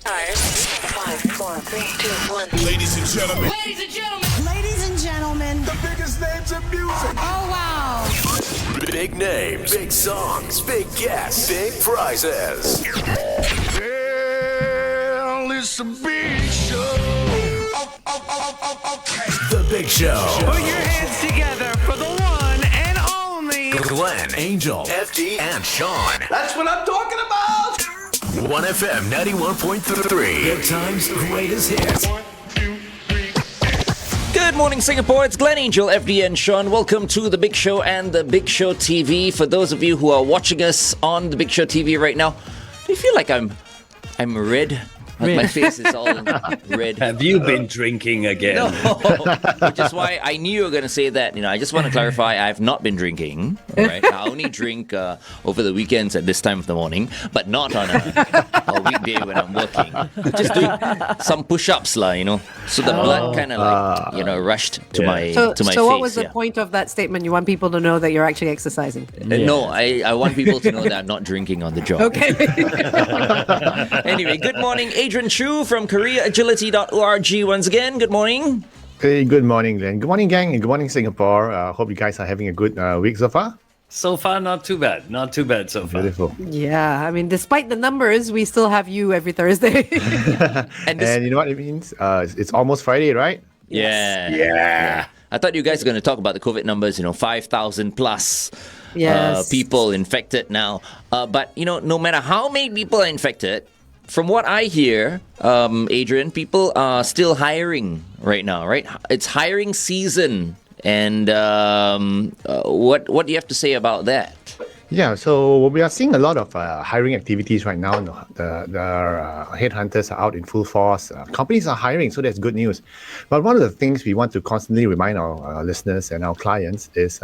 Five, four, three, two, one. Ladies and gentlemen. Ladies and gentlemen. Ladies and gentlemen. The biggest names in music. Oh, wow. Big names, big songs, big guests, big prizes. Well, it's a big show. Okay. The Big Show. Put your hands together for the one and only Glenn, Angel, FD, and Sean. That's what I'm talking about. 1FM 91.3. Good times, greatest hits. 1, 2, 3. Good morning, Singapore. It's Glenn, Angel, FD, and Sean. Welcome to The Big Show and The Big Show TV. For those of you who are watching us on The Big Show TV right now, do you feel like I'm red? Like my face is all red. Have you been drinking again? No, which is why I knew you were going to say that. I just want to clarify, I've not been drinking. All right? I only drink over the weekends at this time of the morning, but not on a weekday when I'm working. Just doing some push-ups, so the blood kind of rushed to my face. So what was the point of that statement? You want people to know that you're actually exercising? No, I want people to know that I'm not drinking on the job. Okay. Anyway, good morning, Adrian Chu from KoreaAgility.org once again. Good morning. Hey, good morning, Glenn. Good morning, gang, and good morning, Singapore. Hope you guys are having a good week so far. So far, not too bad. Not too bad so far. Beautiful. Yeah, I mean, despite the numbers, we still have you every Thursday. And you know what it means? It's almost Friday, right? Yeah. I thought you guys were going to talk about the COVID numbers, 5,000 plus people infected now. But, no matter how many people are infected, from what I hear, Adrian, people are still hiring right now, right? It's hiring season. And what do you have to say about that? Yeah, so we are seeing a lot of hiring activities right now. The headhunters are out in full force. Companies are hiring, so that's good news. But one of the things we want to constantly remind our listeners and our clients is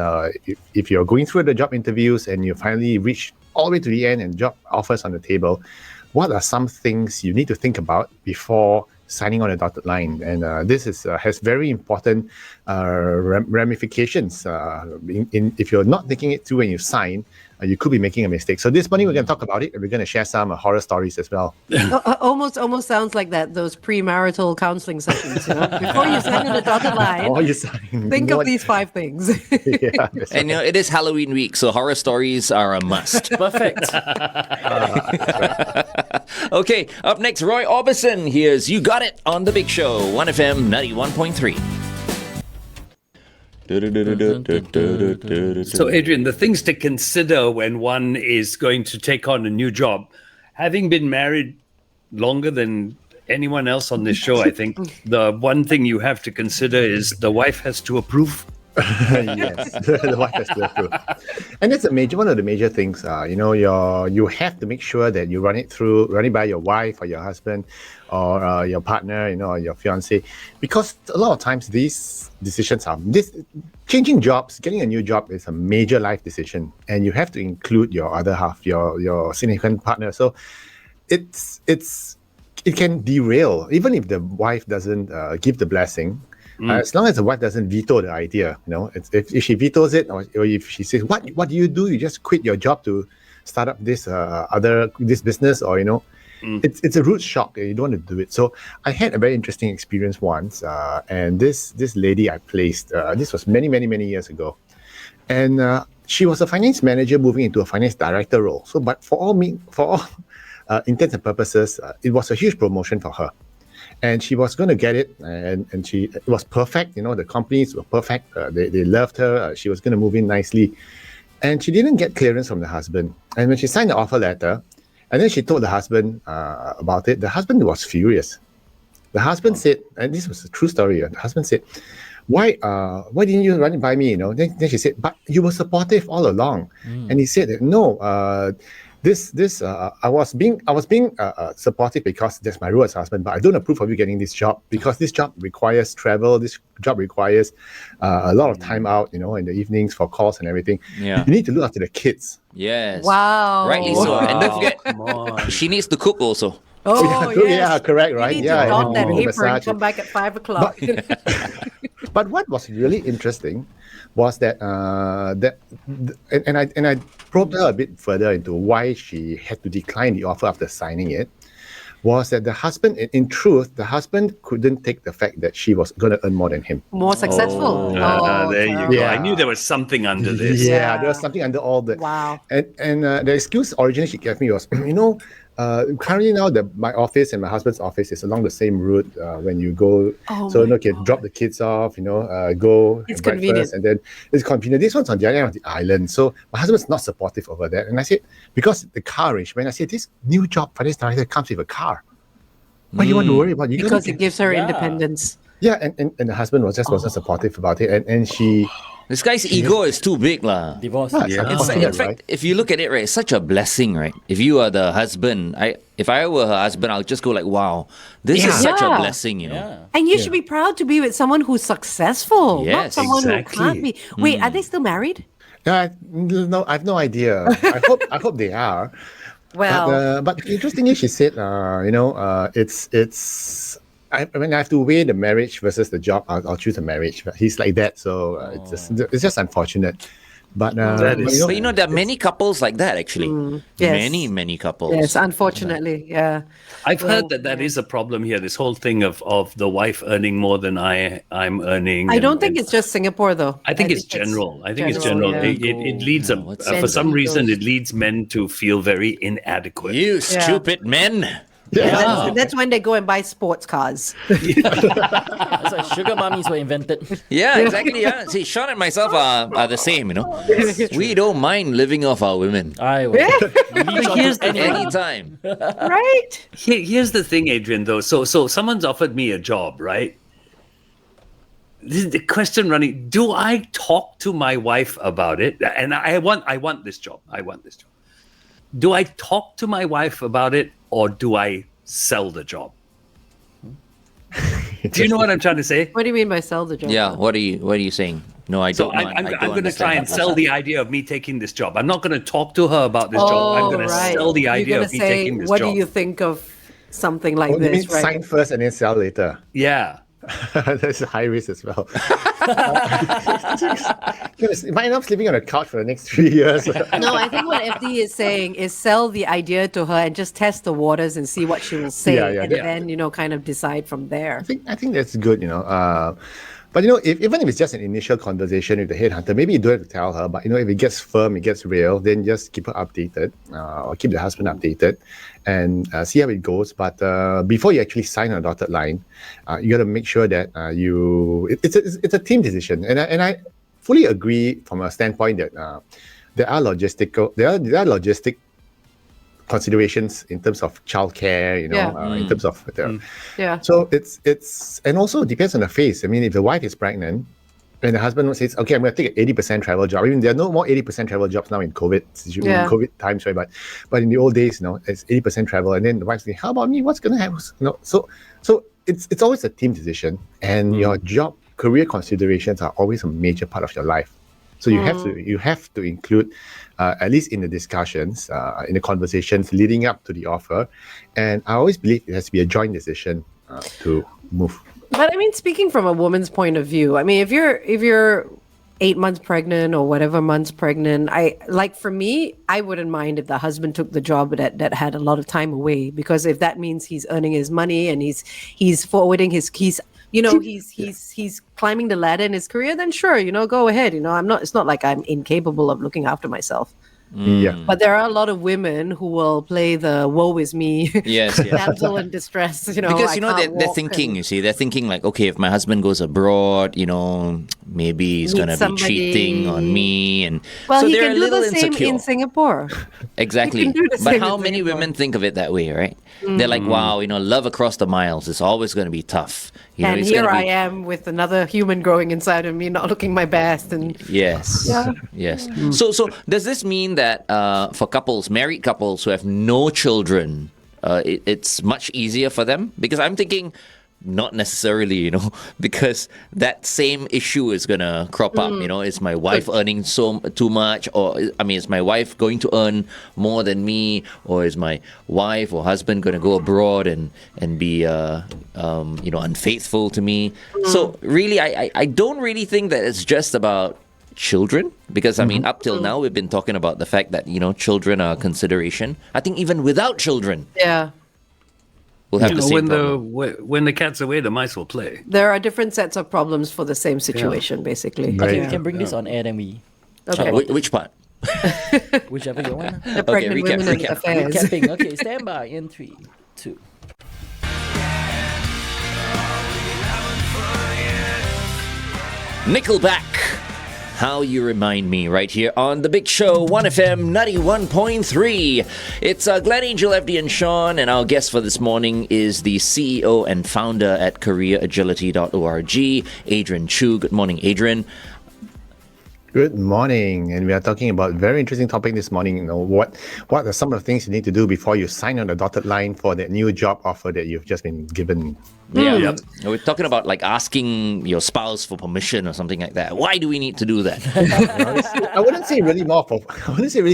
if you're going through the job interviews and you finally reach all the way to the end and job offers on the table, what are some things you need to think about before signing on a dotted line? And this has very important ramifications. If you're not thinking it through when you sign, you could be making a mistake. So this morning we're going to talk about it, and we're going to share some horror stories as well. Almost sounds like those premarital counseling sessions. Before you sign on the dotted line, think of these 5 things. Yeah, and it is Halloween week, so horror stories are a must. Perfect. Okay, up next, Roy Orbison. Here's You Got It on The Big Show, 1FM 91.3. So, Adrian, the things to consider when one is going to take on a new job, having been married longer than anyone else on this show, I think the one thing you have to consider is the wife has to approve. Yes, the wife has to approve. And that's one of the major things. You have to make sure that you run it by your wife or your husband or your partner, or your fiance, because a lot of times these decisions changing jobs, getting a new job is a major life decision, and you have to include your other half, your significant partner. So it can derail, even if the wife doesn't give the blessing. As long as the wife doesn't veto the idea, if she vetoes it, or if she says, "What do? You just quit your job to start up this business," or it's a rude shock. You don't want to do it. So I had a very interesting experience once, and this lady I placed. This was many years ago, and she was a finance manager moving into a finance director role. So, but for all intents and purposes, it was a huge promotion for her. And she was going to get it, and it was perfect. The companies were perfect. They loved her. She was going to move in nicely. And she didn't get clearance from the husband. And when she signed the offer letter, and then she told the husband about it, the husband was furious. The husband said, and this was a true story, the husband said, why didn't you run it by me? Then she said, but you were supportive all along. And he said, no, I was being supportive because that's my role as husband, but I don't approve of you getting this job because this job requires travel. This job requires a lot of time out, in the evenings for calls and everything. Yeah. You need to look after the kids. Yes. Wow. Rightly so. And don't forget, she needs to cook also. Oh, yes. Yeah, correct, right? You need to don that apron, massage. come back at 5 o'clock. But what was really interesting was that I probed her a bit further into why she had to decline the offer after signing it. was that the husband, in truth, the husband couldn't take the fact that she was going to earn more than him. More successful. There you go. Yeah. I knew there was something under this. Yeah, there was something under all that. Wow. And the excuse originally she gave me was, currently now my office and my husband's office is along the same route when you go. You can drop the kids off, go It's have breakfast, convenient. and then it's convenient. This one's on the other end of the island. So my husband's not supportive over that. And I said, because the car arrangement, I said, this new job finance director comes with a car. What do you want to worry about? Because it gives her independence. Yeah, and the husband wasn't supportive about it. And she... This guy's ego is too big, lah. Divorce. In fact, if you look at it, right, it's such a blessing, right? If you are the husband, if I were her husband, I'll just go like, wow, this is such a blessing, And you should be proud to be with someone who's successful, not Yes, someone exactly. who can't be. Wait, are they still married? No, I have no idea. I hope they are. Well, but the interesting is, she said, it's. When I have to weigh the marriage versus the job, I'll choose the marriage. But he's like that, so it's just unfortunate. But That is- But there are many couples like that, actually. yes. Many couples. yes, unfortunately, yeah. I've heard that is a problem here. This whole thing of the wife earning more than I'm earning. I don't think it's just Singapore, though. I think it's general. I think it's general. yeah. It leads for some reason it leads men to feel very inadequate. You stupid men. That's when they go and buy sports cars. That's why sugar mummies were invented. Yeah, exactly. Yeah. See, Sean and myself are the same, We don't mind living off our women. I will. Here's the Anytime. Right? Here's the thing, Adrian, though. So someone's offered me a job, right? This is the question running. Do I talk to my wife about it? And I want this job. I want this job. Do I talk to my wife about it, or do I sell the job? Do you know what I'm trying to say? What do you mean by sell the job? Yeah, what are you saying? No, I So don't. I'm going to try and sell the idea of me taking this job. I'm not going to talk to her about this job. I'm going to sell the idea of me taking this what job. do you think of something like you mean this, right? sign first and then sell later. Yeah. That's a high risk as well. You might end up sleeping on a couch for the next 3 years. No, I think what FD is saying is sell the idea to her and just test the waters and see what she will say, and then kind of decide from there. I think that's good, But even if it's just an initial conversation with the headhunter, maybe you don't have to tell her. But if it gets firm, it gets real, then just keep her updated, or keep the husband updated, and see how it goes. But before you actually sign on a dotted line, you got to make sure that it's a team decision. And I fully agree from a standpoint that there are logistic considerations in terms of childcare, in terms of So it's and also it depends on the phase. I mean, if the wife is pregnant and the husband says, "Okay, I'm going to take an 80% travel job." I mean, there are no more 80% travel jobs now in COVID times, right? But in the old days, it's 80% travel, and then the wife's saying, "How about me? What's going to happen?" So it's always a team decision, and your job career considerations are always a major part of your life. So you have to include, at least in the discussions, in the conversations leading up to the offer. And I always believe it has to be a joint decision to move. But I mean, speaking from a woman's point of view, I mean, if you're 8 months pregnant or whatever months pregnant, for me, I wouldn't mind if the husband took the job that had a lot of time away, because if that means he's earning his money and he's forwarding he's climbing the ladder in his career, then sure, go ahead. It's not like I'm incapable of looking after myself. Yeah. But there are a lot of women who will play the woe is me, damsel in distress. Because they're thinking. They're thinking like, okay, if my husband goes abroad, maybe he's gonna be cheating on me, and so he they're can a do little the same insecure. in Singapore. Exactly. But But how many women think of it that way, right? They're like, wow, love across the miles is always going to be tough. And it's here gonna I am with another human growing inside of me, not looking my best. And Yes. Yes. So does this mean that for married couples who have no children, it's much easier for them? Because I'm thinking not necessarily, because that same issue is going to crop up. Is my wife earning too much? Or, is my wife going to earn more than me? Or is my wife or husband going to go abroad and be, unfaithful to me? So really, I don't really think that it's just about children, because up till now we've been talking about the fact that children are a consideration. I think even without children, will have the same when problem. when the cat's away, the mice will play. There are different sets of problems for the same situation, basically. Okay, Right. we can bring this on air, then we Okay. Which part? whichever you want. The pregnant recap, women and recap. affairs. Capping. Okay, stand by in 3, 2. Nickelback. How You Remind Me, right here on The Big Show, 1FM 91.3. It's Glenn, Angel, FD, and Sean, and our guest for this morning is the CEO and founder at careeragility.org, Adrian Chu. Good morning, Adrian. Good morning, and we are talking about a very interesting topic this morning. You know, what are some of the things you need to do before you sign on the dotted line for that new job offer that you've just been given? Yeah, we're talking about like asking your spouse for permission or something like that. Why do we need to do that? I wouldn't say really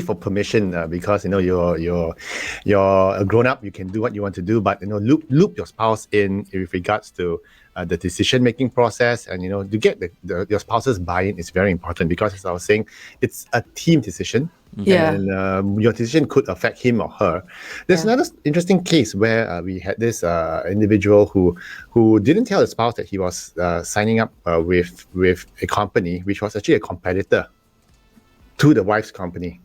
for permission because you know you're a grown up. You can do what you want to do, but you know loop your spouse in with regards to the decision making process, and you know to get your spouse's buy-in is very important because as I was saying, it's a team decision. Yeah. And your decision could affect him or her. There's another interesting case where we had this individual who didn't tell his spouse that he was signing up with a company which was actually a competitor to the wife's company.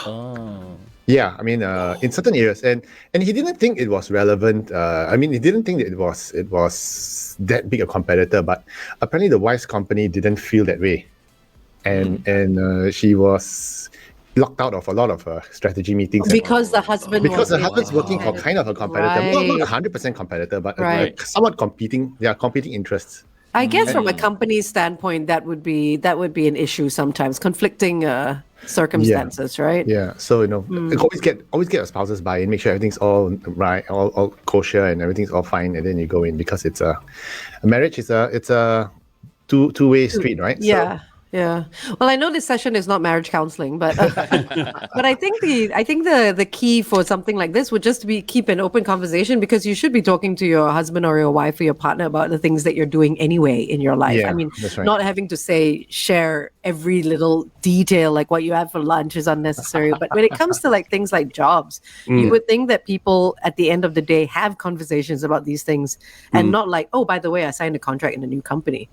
Oh. Yeah, I mean, in certain areas, and he didn't think it was relevant. I mean, he didn't think that it was that big a competitor, but apparently the wife's company didn't feel that way, and she was locked out of a lot of strategy meetings Because the husband because the was husband's working for kind of a competitor, not 100% competitor, but Right. somewhat competing. They are competing interests. I guess from a company's standpoint, that would be an issue sometimes, conflicting circumstances, right? Yeah, so you know, always get a spouse's buy-in, make sure everything's all right, all kosher, and everything's all fine, and then you go in because it's a marriage. It's a two-way street, right? Yeah. Yeah. Well, I know this session is not marriage counseling, but but I think the key for something like this would just be keep an open conversation because you should be talking to your husband or your wife or your partner about the things that you're doing anyway in your life. Yeah, I mean, that's right. not having to share every little detail like what you had for lunch is unnecessary. But when it comes to like things like jobs, you would think that people at the end of the day have conversations about these things and not like, oh, by the way, I signed a contract in a new company.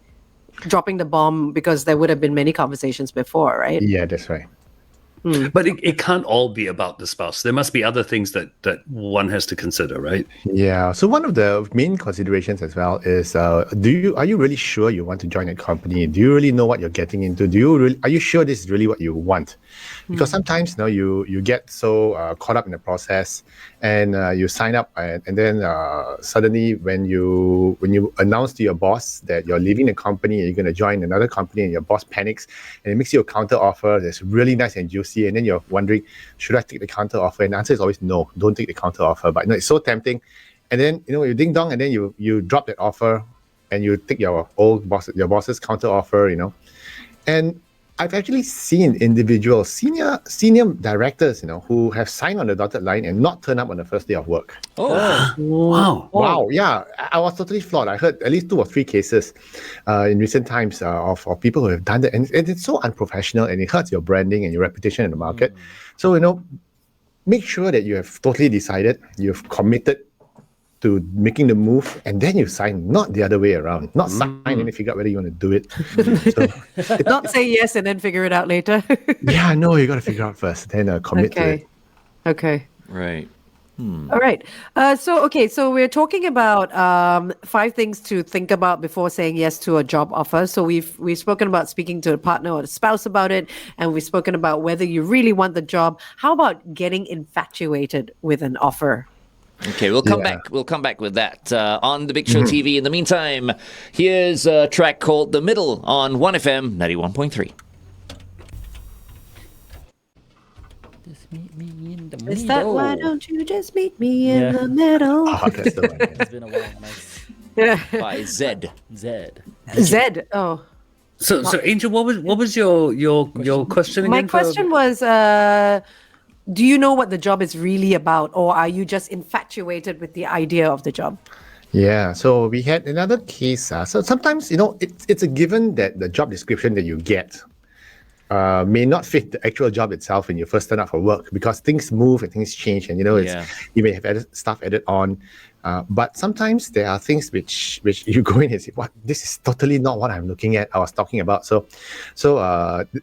Dropping the bomb because there would have been many conversations before, right? Yeah, that's right. But it can't all be about the spouse. There must be other things that one has to consider, right? Yeah. So one of the main considerations as well is, are you really sure you want to join a company? Do you really know what you're getting into? Are you sure this is really what you want? Because sometimes you get so caught up in the process, and you sign up, and then suddenly when you announce to your boss that you're leaving the company and you're going to join another company, and your boss panics and it makes you a counter offer that's really nice and juicy, and then you're wondering, should I take the counter offer? And the answer is always no, don't take the counter offer. But it's so tempting, and then you ding dong, and then you drop that offer, and you take your boss's counter offer, and I've actually seen individuals, senior directors, who have signed on the dotted line and not turn up on the first day of work. Wow. Yeah, I was totally floored. I heard at least 2 or 3 cases in recent times of people who have done that. And it's so unprofessional, and it hurts your branding and your reputation in the market. So, make sure that you have totally decided, you've committed to making the move, and then you sign, not the other way around. Not sign and then figure out whether you want to do it. Not say yes and then figure it out later. Yeah, no, you got to figure out first, then commit to it. Okay. Right. All right. So we're talking about 5 things to think about before saying yes to a job offer. So we've spoken about speaking to a partner or a spouse about it, and we've spoken about whether you really want the job. How about getting infatuated with an offer? Okay, we'll come back. We'll come back with that on the Big Show TV. In the meantime, here's a track called "The Middle" on 1FM 91.3. Just meet me in the middle. Is that why don't you just meet me in the middle? That's the one. It's been a while. Nice. By Zed. Zed. Zed. Oh. So Angel, what was your question again? My question was, do you know what the job is really about, or are you just infatuated with the idea of the job? Yeah, so we had another case. So sometimes, it's a given that the job description that you get may not fit the actual job itself when you first turn up for work, because things move and things change, and you may have stuff added on. But sometimes there are things which you go in and say, "What? This is totally not what I'm looking at. I was talking about." So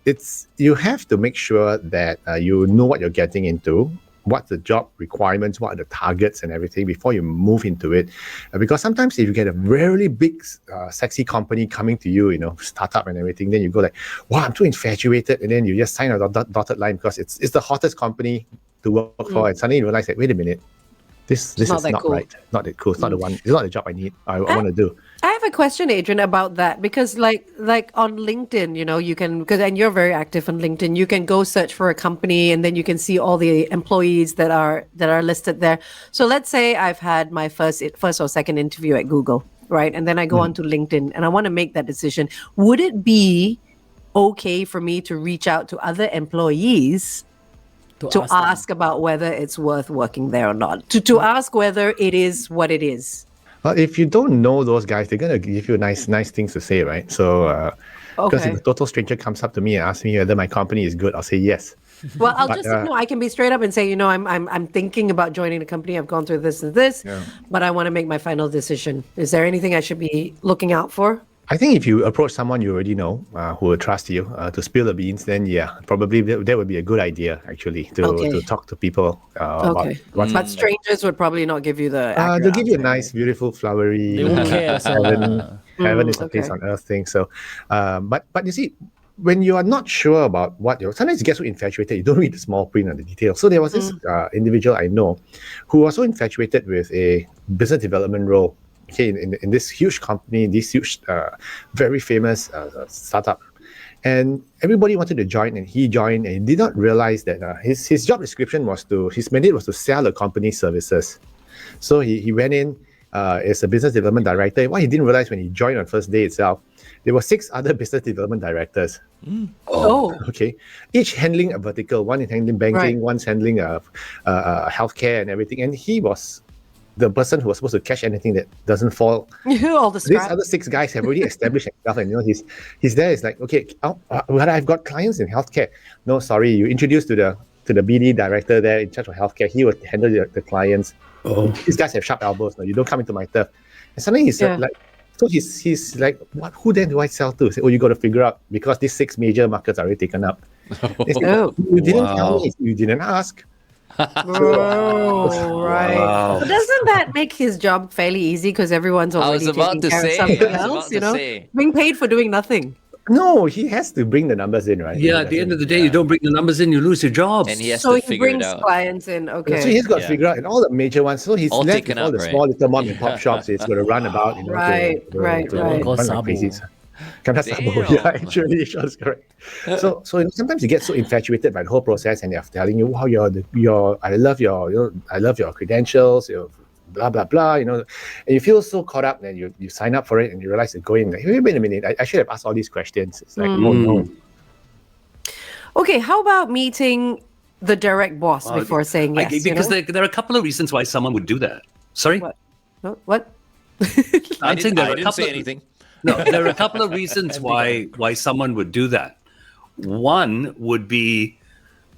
it's you have to make sure that you know what you're getting into, what the job requirements, what are the targets and everything before you move into it. Because sometimes if you get a really big, sexy company coming to you, startup and everything, then you go like, "Wow, I'm too infatuated," and then you just sign a dotted line because it's the hottest company to work for, and suddenly you realize that, wait a minute. This is not cool. right. Not that cool. It's not the one. It's not the job I need. I want to do. I have a question, Adrian, about that, because like on LinkedIn, you can, and you're very active on LinkedIn, you can go search for a company and then you can see all the employees that are listed there. So let's say I've had my first or second interview at Google, right? And then I go onto LinkedIn and I want to make that decision. Would it be okay for me to reach out to other employees to ask about whether it's worth working there or not, to ask whether it is what it is? Well, if you don't know those guys, they're gonna give you nice things to say, right? So, because if a total stranger comes up to me and asks me whether my company is good, I'll say yes. Well, I can be straight up and say, I'm thinking about joining the company. I've gone through this and this, but I want to make my final decision. Is there anything I should be looking out for? I think if you approach someone you already know, who will trust you to spill the beans, then probably that would be a good idea actually to talk to people. About but strangers would probably not give you the. They'll give you a nice, beautiful, flowery. They won't care. Heaven is a place on earth thing. So, but you see, when you are not sure about what sometimes you get so infatuated, you don't read the small print and the details. So there was this individual I know who was so infatuated with a business development role. Okay, in this huge company, this huge, very famous startup, and everybody wanted to join, and he joined, and he did not realize that his job description his mandate was to sell the company's services. So he went in as a business development director. What he didn't realize when he joined on first day itself, there were 6 other business development directors. Okay, each handling a vertical. One is handling banking, one's handling healthcare and everything, and he was the person who was supposed to catch anything that doesn't fall. All the These other 6 guys have already established himself, and he's there. It's like, okay, I've got clients in healthcare. No, sorry, you introduced to the BD director there in charge of healthcare. He will handle the clients. These guys have sharp elbows. No, you don't come into my turf. And suddenly he's like, so he's like, what? Who then do I sell to? Say, you got to figure out, because these 6 major markets are already taken up. You didn't tell me. You didn't ask. Right. Wow. But doesn't that make his job fairly easy, because everyone's already taking care of something else, being paid for doing nothing? No, he has to bring the numbers in, right? Yeah, at the end of the day, you don't bring the numbers in, you lose your job. And he has to figure it out. So he brings clients in, okay. So he's got to figure out, and all the major ones. So he's all left with all the small little mom and pop shops. He's got to run about, Right. Actually, that's correct. So sometimes you get so infatuated by the whole process, and they're telling you, "Wow, I love your credentials, blah blah blah," and you feel so caught up, and you sign up for it, and you realize you're going like, wait a minute, I should have asked all these questions. It's like, oh no. Okay, how about meeting the direct boss before saying yes? Because there are a couple of reasons why someone would do that. Sorry? What? I didn't say anything. No, there are a couple of reasons why someone would do that. One would be,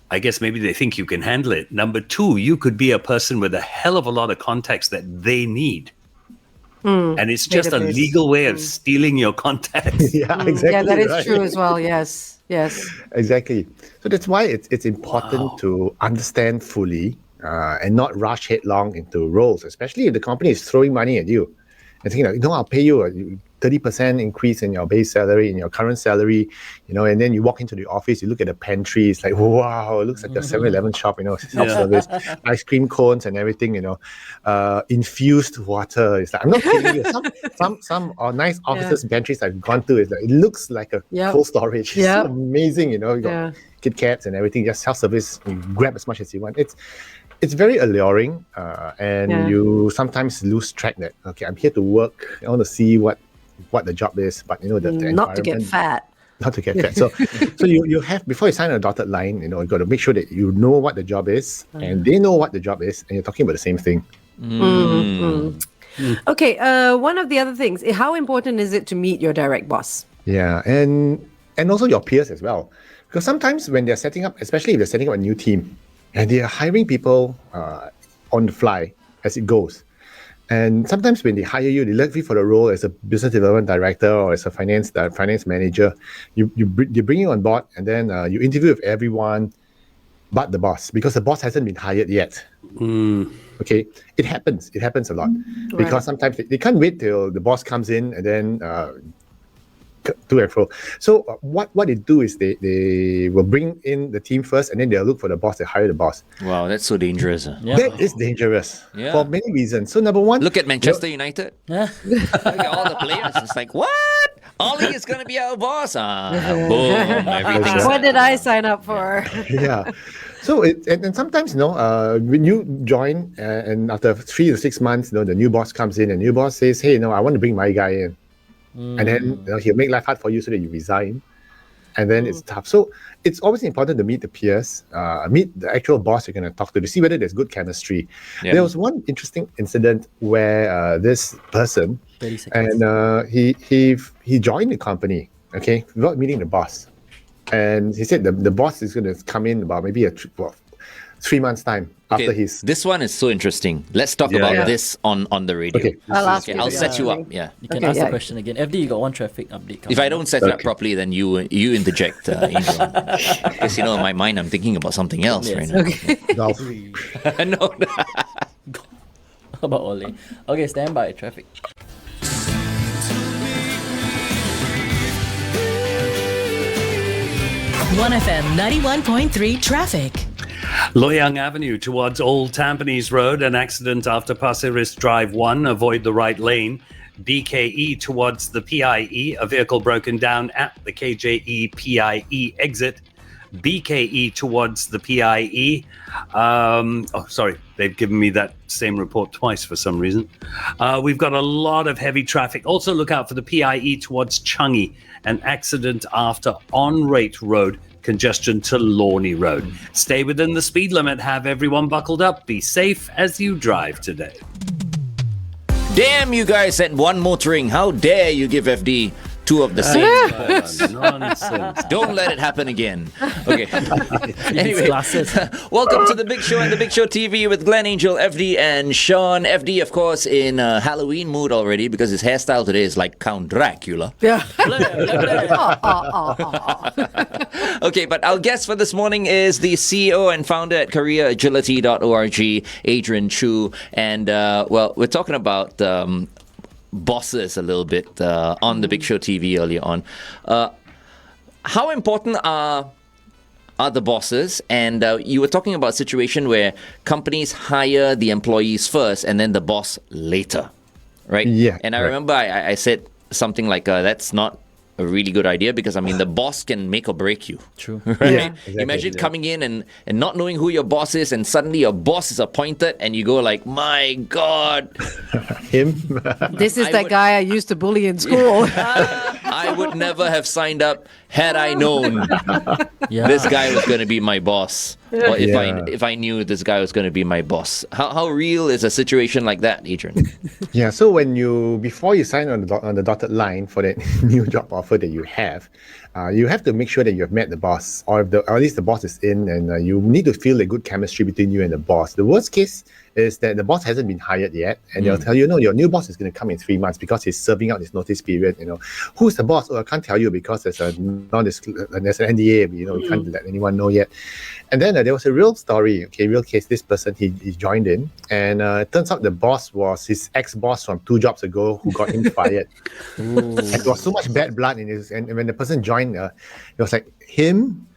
I guess maybe they think you can handle it. Number 2, you could be a person with a hell of a lot of contacts that they need. And it's just a legal way of stealing your contacts. Yeah, exactly. Yeah, that is true as well. Yes. Exactly. So that's why it's important to understand fully and not rush headlong into roles, especially if the company is throwing money at you and thinking, I'll pay you a 30% increase in your base salary, in your current salary, and then you walk into the office, you look at the pantry, it's like, wow, it looks like a 7-Eleven shop, self-service, ice cream cones and everything, infused water. It's like, I'm not kidding you. Some nice offices pantries I've gone to, it's like, it looks like a cold storage. It's so amazing, you got Kit Kats and everything, just self-service, you grab as much as you want. It's very alluring, and you sometimes lose track that, okay, I'm here to work, I want to see what the job is, but the not to get fat. Not to get fat. So you have, before you sign a dotted line, you got to make sure that you know what the job is, and they know what the job is, and you're talking about the same thing. Okay, one of the other things, how important is it to meet your direct boss? Yeah, and and also your peers as well. Because sometimes when they're setting up, especially if they're setting up a new team, and they are hiring people on the fly as it goes. And sometimes when they hire you, they look for the role as a business development director or as a finance manager. They bring you on board, and then you interview with everyone but the boss, because the boss hasn't been hired yet. Okay, it happens a lot, because sometimes they can't wait till the boss comes in and then to and fro. So what they do is they will bring in the team first, and then they'll look for the boss. They hire the boss. Wow, that's so dangerous. That is dangerous for many reasons. So number one, look at Manchester United. Look at all the players. It's like, what? Ollie is going to be our boss. Boom, everything's What did I sign up for? Yeah. So and sometimes, when you join and after 3 to 6 months, the new boss comes in, and new boss says, hey, I want to bring my guy in. And then he'll make life hard for you so that you resign. And then it's tough. So it's always important to meet the peers, meet the actual boss you're going to talk to see whether there's good chemistry. Yeah. There was one interesting incident where this person, and he joined the company, okay, without meeting the boss. And he said the boss is going to come in about maybe 3 months' time after his. This one is so interesting. Let's talk about this on the radio. Okay. I'll set you up. Yeah. You can ask the question again. FD, you got one traffic update coming. If I don't set it up properly, then you interject, Angel. Because in my mind, I'm thinking about something else right now. Okay. No. How about Ole? Okay, stand by. Traffic. OneFM 91.3 traffic. Loyang Avenue towards Old Tampines Road, an accident after Pasir Ris Drive 1, avoid the right lane. BKE towards the PIE, a vehicle broken down at the KJE PIE exit. BKE towards the PIE. They've given me that same report twice for some reason. We've got a lot of heavy traffic. Also look out for the PIE towards Changi, an accident after On-Rate Road, congestion to Lorney Road. Stay within the speed limit. Have everyone buckled up. Be safe as you drive today. Damn, you guys at One Motoring. How dare you give FD two of the same reports. Nonsense. Don't let it happen again. Okay. Anyway, welcome to The Big Show and The Big Show TV with Glenn, Angel, FD, and Sean. FD, of course, in Halloween mood already because his hairstyle today is like Count Dracula. Yeah. Okay, but our guest for this morning is the CEO and founder at careeragility.org, Adrian Chu. And, we're talking about bosses a little bit on the Big Show TV earlier on. How important are the bosses? And you were talking about a situation where companies hire the employees first and then the boss later, right? Yeah. And I remember I said something like, that's not a really good idea because, the boss can make or break you. True. Right? Yeah, exactly, Imagine coming in and not knowing who your boss is and suddenly your boss is appointed and you go like, my God. Him. This is that guy I used to bully in school. I would never have signed up had I known this guy was going to be my boss. Or if I knew this guy was going to be my boss. How real is a situation like that, Adrian? Yeah, so before you sign on the dotted line for that new job offer that you have to make sure that you have met the boss, or at least the boss is in, and you need to feel a good chemistry between you and the boss. The worst case is that the boss hasn't been hired yet, and they'll tell you, no, your new boss is going to come in 3 months because he's serving out his notice period. Who's the boss? Oh, I can't tell you because there's an NDA. We can't let anyone know yet. And then there was a real story, real case. This person, he joined in, and it turns out the boss was his ex-boss from 2 jobs ago who got him fired. And there was so much bad blood in his, and when the person joined, it was like, him.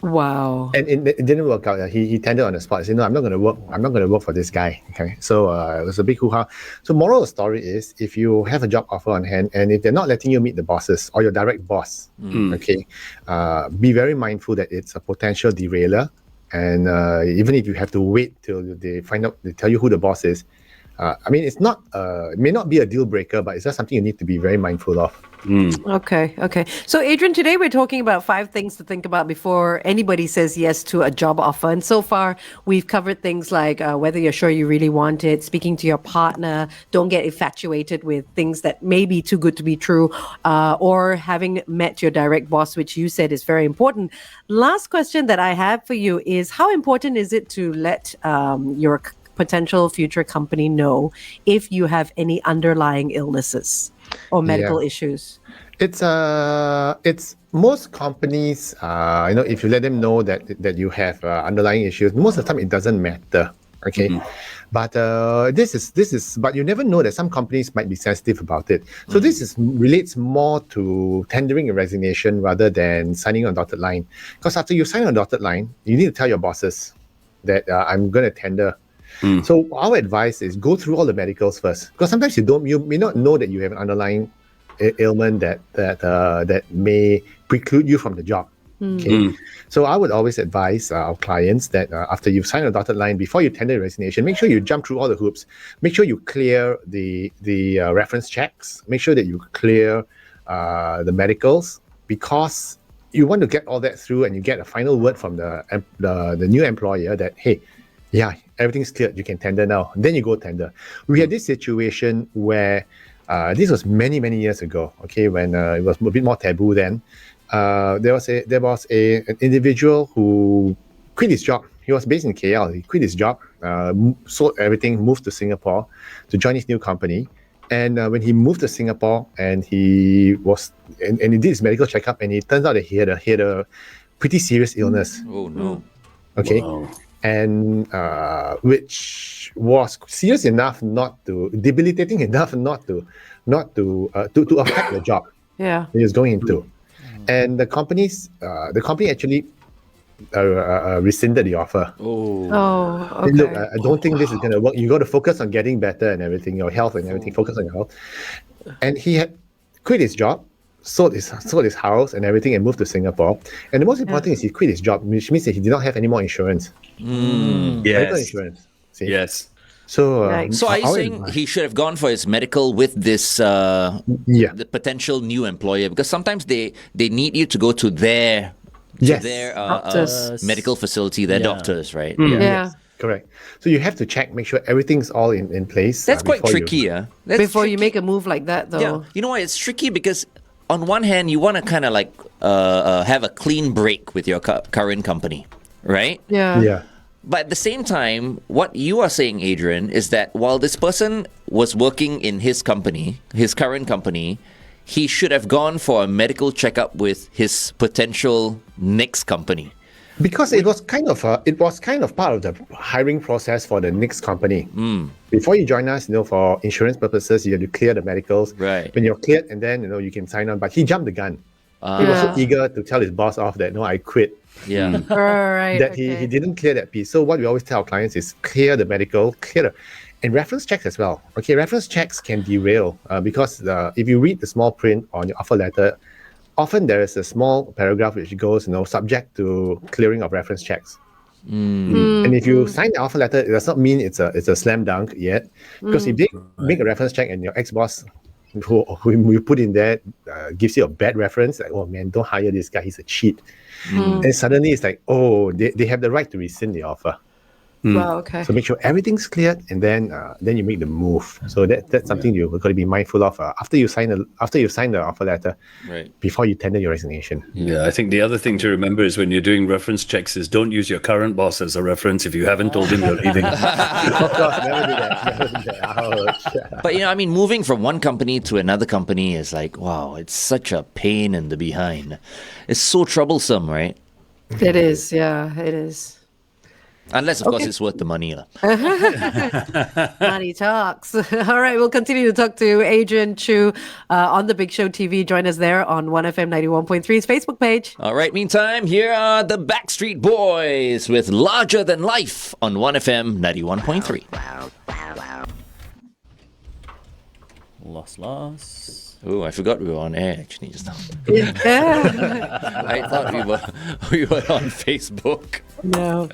Wow. And it didn't work out. He tendered on the spot. He said, no, I'm not going to work for this guy. Okay. So it was a big hoo-ha. So moral of the story is, if you have a job offer on hand and if they're not letting you meet the bosses or your direct boss, be very mindful that it's a potential derailer. And even if you have to wait till they tell you who the boss is, it may not be a deal breaker, but it's just something you need to be very mindful of. Okay. So, Adrian, today we're talking about 5 things to think about before anybody says yes to a job offer. And so far, we've covered things like whether you're sure you really want it, speaking to your partner, don't get infatuated with things that may be too good to be true, or having met your direct boss, which you said is very important. Last question that I have for you is, how important is it to let your potential future company know if you have any underlying illnesses or medical issues? It's most companies, if you let them know that you have underlying issues, most of the time it doesn't matter. Okay. But but you never know that some companies might be sensitive about it. So relates more to tendering a resignation rather than signing on a dotted line. Because after you sign on a dotted line, you need to tell your bosses that I'm going to tender. So our advice is go through all the medicals first, because sometimes you may not know that you have an underlying ailment that may preclude you from the job. Okay, so I would always advise our clients that after you've signed a dotted line, before you tender your resignation, make sure you jump through all the hoops. Make sure you clear the reference checks. Make sure that you clear the medicals, because you want to get all that through, and you get a final word from the new employer that, hey, yeah, everything's cleared, you can tender now. Then you go tender. We had this situation where this was many years ago. Okay, when it was a bit more taboo then. There was an individual who quit his job. He was based in KL. He quit his job, sold everything, moved to Singapore to join his new company. And when he moved to Singapore, and he did his medical checkup, and it turns out that he had a pretty serious illness. Oh no! Okay. Wow. And which was serious enough, debilitating enough not to affect the job he was going into. And the company actually rescinded the offer. Okay. Look, I don't think this is going to work. You got to focus on getting better and everything, your health and everything. Focus on your health. And he had quit his job, sold his house and everything, and moved to Singapore. And the most important thing is he quit his job, which means that he did not have any more insurance. Medical insurance. See? Yes. So, So are you saying he should have gone for his medical with this the potential new employer? Because sometimes they need you to go to their medical facility, their doctors, right? Yeah. Correct. So you have to check, make sure everything's all in place. That's quite tricky, Before you make a move like that, though. Yeah. You know what? It's tricky because on one hand, you want to kind of like have a clean break with your current company, right? Yeah. But at the same time, what you are saying, Adrian, is that while this person was working in his company, his current company, he should have gone for a medical checkup with his potential next company. Because it was kind of part of the hiring process for the next company. Before you join us, for insurance purposes, you have to clear the medicals. Right. When you're cleared, and then you can sign on. But he jumped the gun. He was so eager to tell his boss off that I quit. Yeah. All right. That he didn't clear that piece. So what we always tell our clients is clear the medical, and reference checks as well. Okay, reference checks can derail because if you read the small print on your offer letter, often there is a small paragraph which goes, subject to clearing of reference checks. And if you sign the offer letter, it does not mean it's a slam dunk yet, because if they make a reference check and your ex-boss who you put in there gives you a bad reference, like, oh man, don't hire this guy, he's a cheat. And suddenly it's like, oh, they have the right to rescind the offer. Wow, okay. So make sure everything's cleared, and then you make the move. So that's something you've got to be mindful of after you sign the offer letter, right, before you tender your resignation. Yeah, I think the other thing to remember is when you're doing reference checks is don't use your current boss as a reference if you haven't told him you're leaving. Of course, never do that. Ouch. But moving from one company to another company is like, wow, it's such a pain in the behind. It's so troublesome, right? It is, yeah, it is. Unless, of course, it's worth the money. Money talks. All right, we'll continue to talk to Adrian Chu on The Big Show TV. Join us there on 1FM 91.3's Facebook page. All right, meantime, here are the Backstreet Boys with Larger Than Life on 1FM 91.3. Lost. Oh, I forgot we were on air actually just now. Yeah. I thought we were on Facebook. No.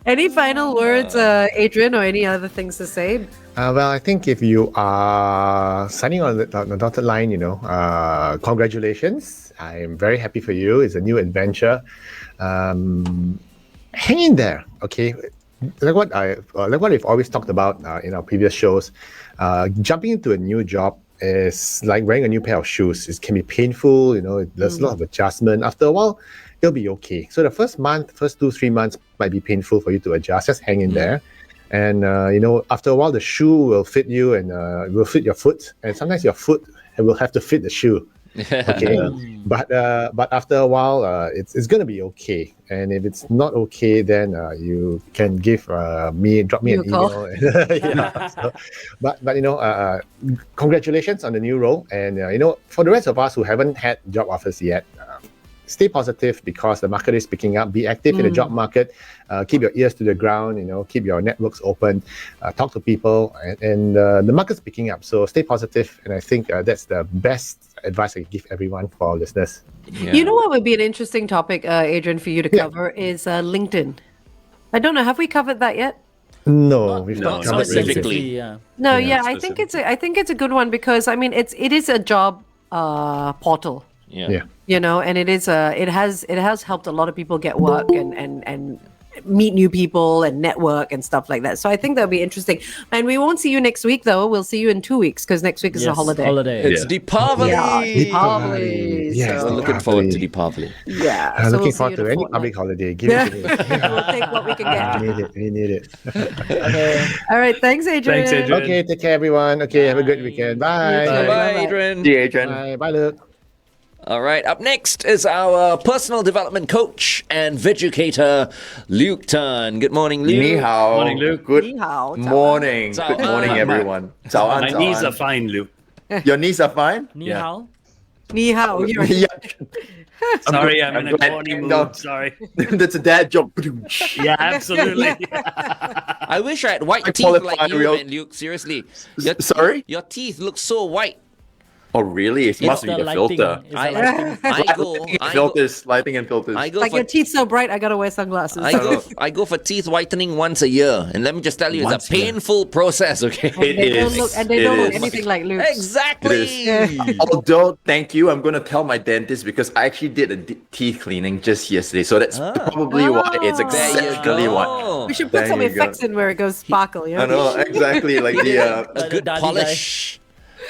Any final words, Adrian, or any other things to say? Well, I think if you are signing on the dotted line, congratulations. I am very happy for you. It's a new adventure. Hang in there, okay? Like what we've always talked about in our previous shows, jumping into a new job is like wearing a new pair of shoes. It can be painful, there's a lot of adjustment. After a while, it'll be okay. So the first 2-3 months might be painful for you to adjust. Just hang in there. And, after a while, the shoe will fit you and will fit your foot. And sometimes your foot will have to fit the shoe. Okay. But after a while, it's going to be okay. And if it's not okay, then you can drop me an email. Congratulations on the new role. And, for the rest of us who haven't had job offers yet, stay positive because the market is picking up. Be active in the job market. Keep your ears to the ground. Keep your networks open. Talk to people, and the market's picking up. So stay positive, and I think that's the best advice I can give everyone for our listeners. Yeah. You know what would be an interesting topic, Adrian, for you to cover is LinkedIn. I don't know. Have we covevered that yet? No, we've not covered specifically. LinkedIn. No, I think it's a good one because it is a job portal. Yeah. And it has helped a lot of people get work and meet new people and network and stuff like that. So I think that'll be interesting. And we won't see you next week though. We'll see you in 2 weeks because next week is a holiday. It's Deepavali. Yeah, Deepavali. Yes, So- We're looking forward to Deepavali. Yeah. I'm so looking we'll see forward you to in a any fortnight. public holiday. Give it to me. We'll take what we can get. We need it. All right. Thanks, Adrian. Thanks, Adrian. Okay, take care, everyone. Okay, have a good weekend. Bye. Bye, Adrian. See you, Adrian. Bye, Luke. All right, up next is our personal development coach and educator, Luke Tan. Good morning, Luke. Ni hao. Morning, Luke. Good Ni hao. morning. Zao Good morning, an. everyone. Zao an, My zao knees an. are fine, Luke. Your knees are fine? Ni hao. Ni hao. You're Yeah. Sorry, I'm in a glad corny you mood. know. Sorry. That's a dad joke. Yeah, absolutely. I wish I had white I teeth qualify like you, real- man, Luke. Seriously. Sorry? Your teeth look so white. Oh, really? It must be the filter. Lighting and filters. I go like for your teeth so bright, I gotta wear sunglasses. I go for teeth whitening once a year, and let me just tell you, it's a painful process. Okay, They don't look anything like Luke. exactly. Although, thank you, I'm going to tell my dentist because I actually did a teeth cleaning just yesterday. So that's probably why it's exactly why. We should put some effects in where it goes sparkle. I know, exactly. Like A good daddy polish.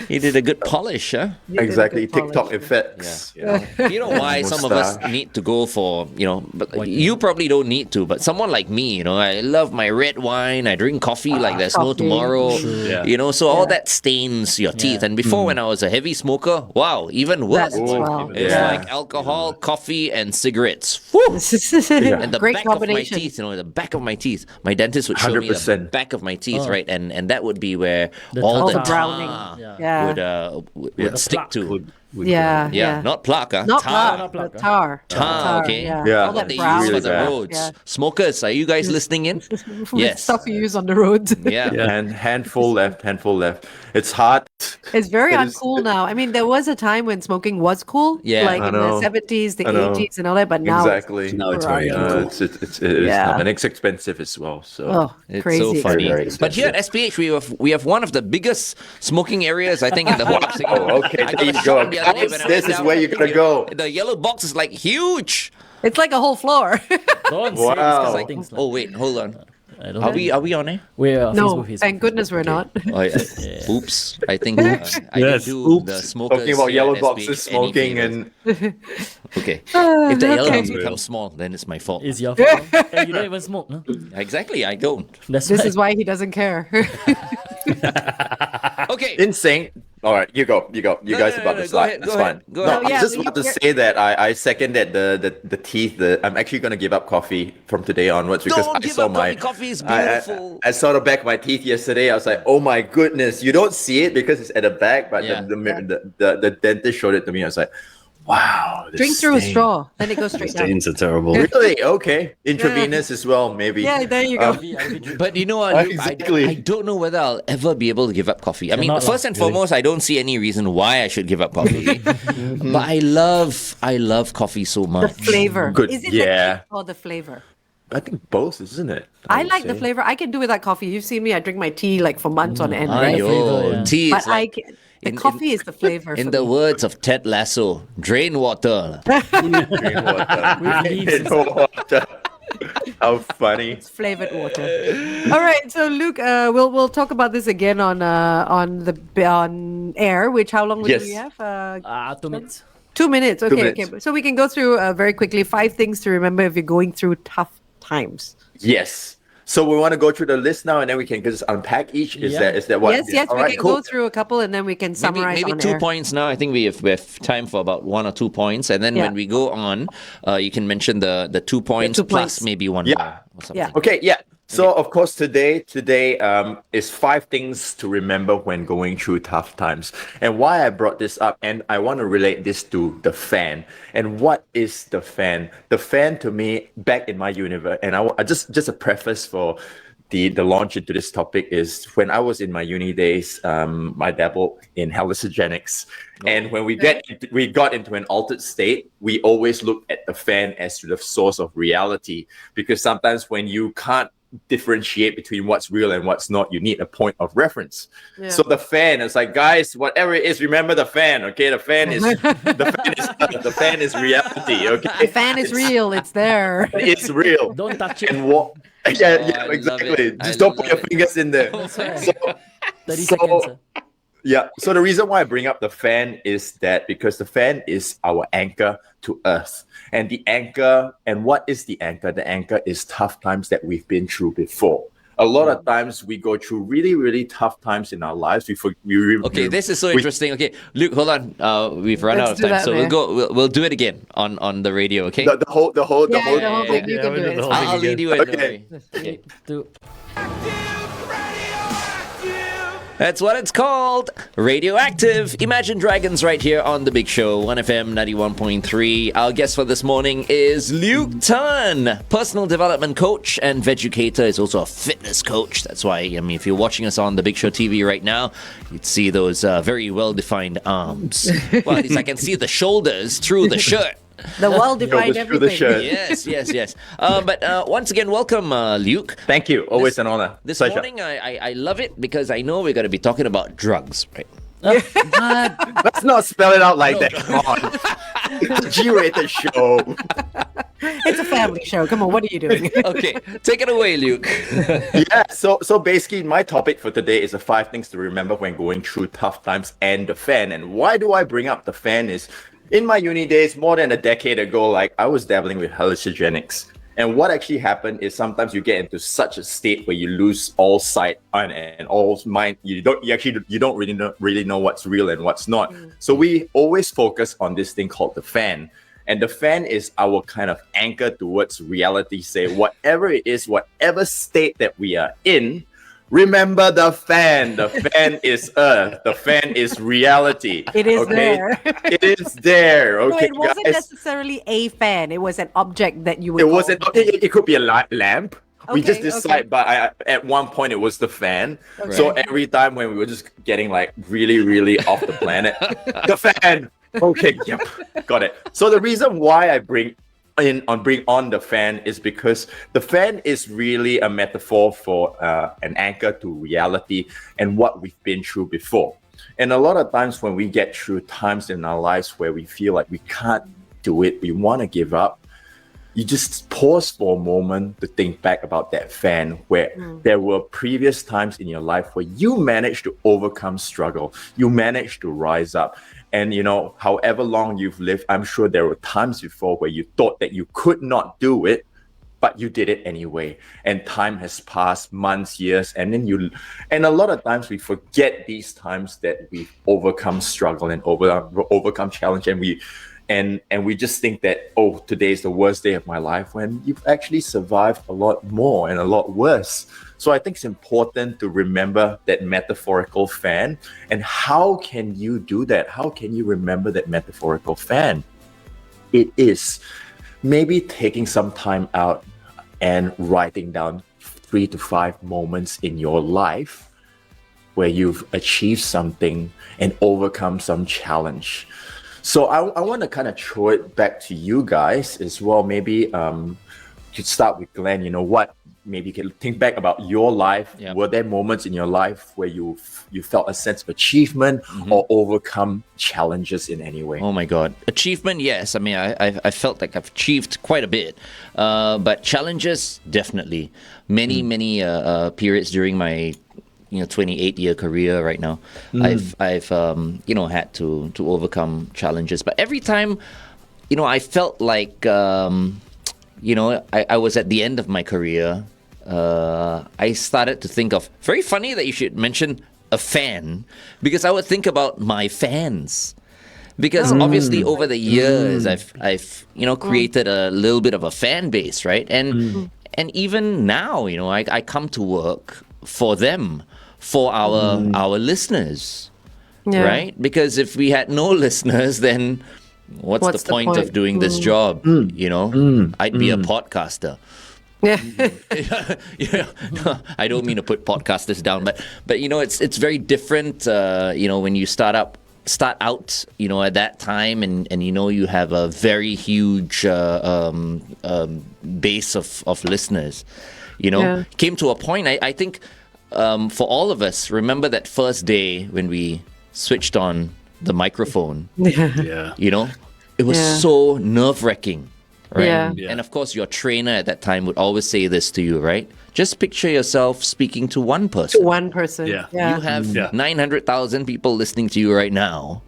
He did a good polish, huh? exactly. good TikTok polish. effects. You know why some of us need to go for, but you probably don't need to, but someone like me, I love my red wine, I drink coffee like there's no coffee. tomorrow, Yeah. So all that stains your teeth. And before when I was a heavy smoker, wow, even worse. That's wow. It's Yeah. like alcohol, coffee, and cigarettes. Woo! And the Great back combination. of my teeth, the back of my teeth, my dentist would show me the 100%. back of my teeth, right? And that would be where The all the tar. browning. Yeah. Yeah. would stick to. Yeah. Not plaque, Not tar. plaque, but tar. Tar, okay. Yeah. All What that they brown use for really the bad. roads. Yeah. Smokers, are you guys listening in? Yes. Stuff you use on the roads. Yeah. And handful left. It's hard. It's very It is- uncool now. I mean, there was a time when smoking was cool, Yeah. like I in know. the 70s, the I know. 80s, and all that. But now, Exactly. Now it's very super uncool. It is Yeah. now, and it's expensive as well. So Oh, It's crazy. so funny. Very But here at SPH, we have one of the biggest smoking areas, I think, in the whole of Singapore. Oh, okay, I got there a you shot go. the other day when I This went is down. where you gotta go. The yellow box is like huge. It's like a whole floor. Don't say Wow. these kind of things. Oh wait, hold on. I don't Are know. we on air? We're No, Facebook. thank goodness we're not. Oh, yeah. Oops. I think I Yes, didn't do oops. the smokers. talking about here yellow at boxes, SPH any smoking, favors. and Okay. If the yellow okay. box becomes small, then it's my fault. It's your fault. And you don't even smoke, no? Exactly, I don't. That's This right. is why he doesn't care. Okay. insane. All right, you go. You guys about no, to go start. ahead, That's go fine. ahead, go No, ahead. I'm Yeah, just but about to you're- say that I second that the teeth. I'm actually gonna give up coffee from today onwards because Don't I give saw up my coffee is I- beautiful. I saw the back of my teeth yesterday. I was like, oh my goodness! You don't see it because it's at the back, but Yeah. the dentist showed it to me. I was like, wow. this Drink through a stain. straw, then it goes straight down. Stains are terrible. Really? Okay. Intravenous as well, maybe. Yeah, there you go. But you know what, Luke, Exactly. I don't know whether I'll ever be able to give up coffee. I mean, Cannot first lah, and foremost, I don't see any reason why I should give up coffee. But I love coffee so The much. flavor. Good, Is it yeah. the kick or the flavor? I think both, isn't it? I would like the say. flavor. I can do without coffee. You've seen me. I drink my tea like for months on end, right? Ayo, tea But is like the coffee is the flavor. in for the me. words of Ted Lasso, drain water. Drink water. Drink water. How funny. It's flavored water. All right, so Luke, we'll talk about this again on air. Which how long do Yes. we have? 2 minutes. 2 minutes. Okay, minutes. okay. So we can go through very quickly 5 things to remember if you're going through tough times. Yes. So we want to go through the list now, and then we can just unpack each. Is that what? Yes, All we right, can cool. go through a couple and then we can summarize Maybe on 2 air. points now. I think we have time for about 1 or 2 points, and then Yeah. when we go on, you can mention the 2 points 2 plus points. maybe one Yeah. more or something. Yeah. Okay, yeah. So of course today is 5 things to remember when going through tough times. And why I brought this up, and I want to relate this to the fan. And what is the fan? The fan to me, back in my universe, and I just a preface for the launch into this topic is when I was in my uni days, I dabbled in hallucinogenics. And when we got into an altered state, we always looked at the fan as the source of reality, because sometimes when you can't differentiate between what's real and what's not, you need a point of reference. Yeah. So the fan is like, guys, whatever it is, remember the fan. Okay, the fan is the fan is reality. Okay, The fan is real. It's there. it's real. Don't touch it. And what? I Yeah, love exactly. it. I Just don't put love your it. fingers in there. That's right. So, 30 so- seconds. yeah. So the reason why I bring up the fan is that because the fan is our anchor to earth. And the anchor, and what is the anchor? The anchor is tough times that we've been through before. A lot of times we go through really, really tough times in our lives. Okay, this is so interesting. Okay, Luke, hold on. We've run Let's out of do time, that, so man. we'll do it again on the radio. Okay, the whole The whole thing. You Yeah, can do we did it. the whole I'll lead you in. don't Okay. worry. Okay. 2. That's what it's called. Radioactive. Imagine Dragons right here on The Big Show, 1FM 91.3. Our guest for this morning is Luke Tan, personal development coach and veducator. He's also a fitness coach. That's why, I mean, if you're watching us on The Big Show TV right now, you'd see those very well-defined arms. Well, at least I can see the shoulders through the shirt. The well-defined Through the everything. shirt. Yes. But once again, welcome, Luke. Thank you. Always an honor. This Pleasure. morning, I love it because I know we're going to be talking about drugs, right? Let's not spell it out like that. Come on. It's a G-rated show. It's a family show. Come on, what are you doing? Okay, take it away, Luke. Yeah, so basically my topic for today is the 5 things to remember when going through tough times and the fan. And why do I bring up the fan is in my uni days, more than a decade ago, like I was dabbling with hallucinogenics. And what actually happened is sometimes you get into such a state where you lose all sight and all mind. You don't really know what's real and what's not. So we always focus on this thing called the fan. And the fan is our kind of anchor towards reality. Say whatever it is, whatever state that we are in, remember the fan. The fan is earth. The fan is reality. It is there. It is there. No, Okay, it wasn't guys. necessarily a fan. It was an object that you would It call- wasn't. It could be a lamp. We just Okay, decide, okay. but at one point it was the fan. So every time when we were just getting like really, really off the planet, the fan. Okay, yep, got it. So the reason why I bring on the fan is because the fan is really a metaphor for an anchor to reality and what we've been through before. And a lot of times when we get through times in our lives where we feel like we can't do it, we want to give up, you just pause for a moment to think back about that fan where there were previous times in your life where you managed to overcome struggle, you managed to rise up. And, you know, however long you've lived, I'm sure there were times before where you thought that you could not do it, but you did it anyway. And time has passed, months, years, and a lot of times we forget these times that we've overcome struggle and overcome challenge, and we just think that, oh, today is the worst day of my life, when you've actually survived a lot more and a lot worse. So I think it's important to remember that metaphorical fan. And how can you do that? How can you remember that metaphorical fan? It is maybe taking some time out and writing down 3 to 5 moments in your life where you've achieved something and overcome some challenge. So I want to kind of throw it back to you guys as well, maybe could start with Glenn. You know what? Maybe you can think back about your life. Yep. Were there moments in your life where you felt a sense of achievement or overcome challenges in any way? Oh my God. Achievement, yes. I mean, I felt like I've achieved quite a bit. But challenges, definitely. Many periods during my 28-year career right now, I've had to overcome challenges. But every time, I felt like, I was at the end of my career, I started to think of, very funny that you should mention a fan, because I would think about my fans. Because obviously over the years I've created a little bit of a fan base, right? And even now, I come to work for them, for our listeners, right? Because if we had no listeners, then what's the point of doing this job? I'd be a podcaster. Yeah. I don't mean to put podcasters down, but it's very different. When you start out, at that time, and you have a very huge base of listeners. Came to a point. I think for all of us, remember that first day when we switched on the microphone. Yeah. It was so nerve-wracking. Right? Yeah. And of course, your trainer at that time would always say this to you, right? Just picture yourself speaking to one person. To one person. Yeah. You have 900,000 people listening to you right now,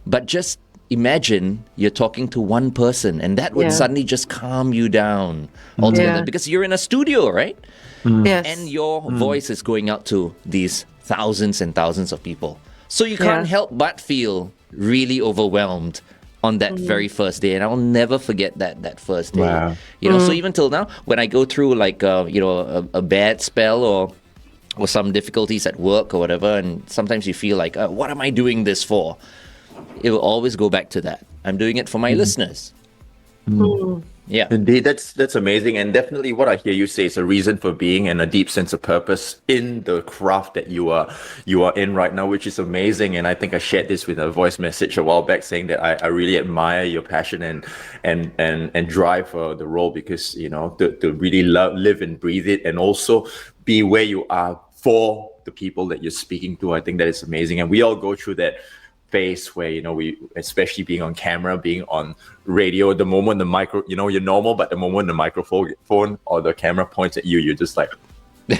but just imagine you're talking to one person, and that would suddenly just calm you down altogether, because you're in a studio, right? Yes. And your voice is going out to these thousands and thousands of people. So you can't help but feel really overwhelmed on that very first day, and I'll never forget that first day. Wow. So even till now, when I go through like a bad spell or some difficulties at work or whatever, and sometimes you feel like, what am I doing this for? It will always go back to that. I'm doing it for my listeners. Yeah. Indeed, that's amazing, and definitely what I hear you say is a reason for being and a deep sense of purpose in the craft that you are in right now, which is amazing. And I think I shared this with a voice message a while back, saying that I really admire your passion and drive for the role, because to really live and breathe it, and also be where you are for the people that you're speaking to. I think that is amazing, and we all go through that phase where we, especially being on camera, being on radio, the moment the micro, you're normal, but the moment the microphone or the camera points at you, you're just like Which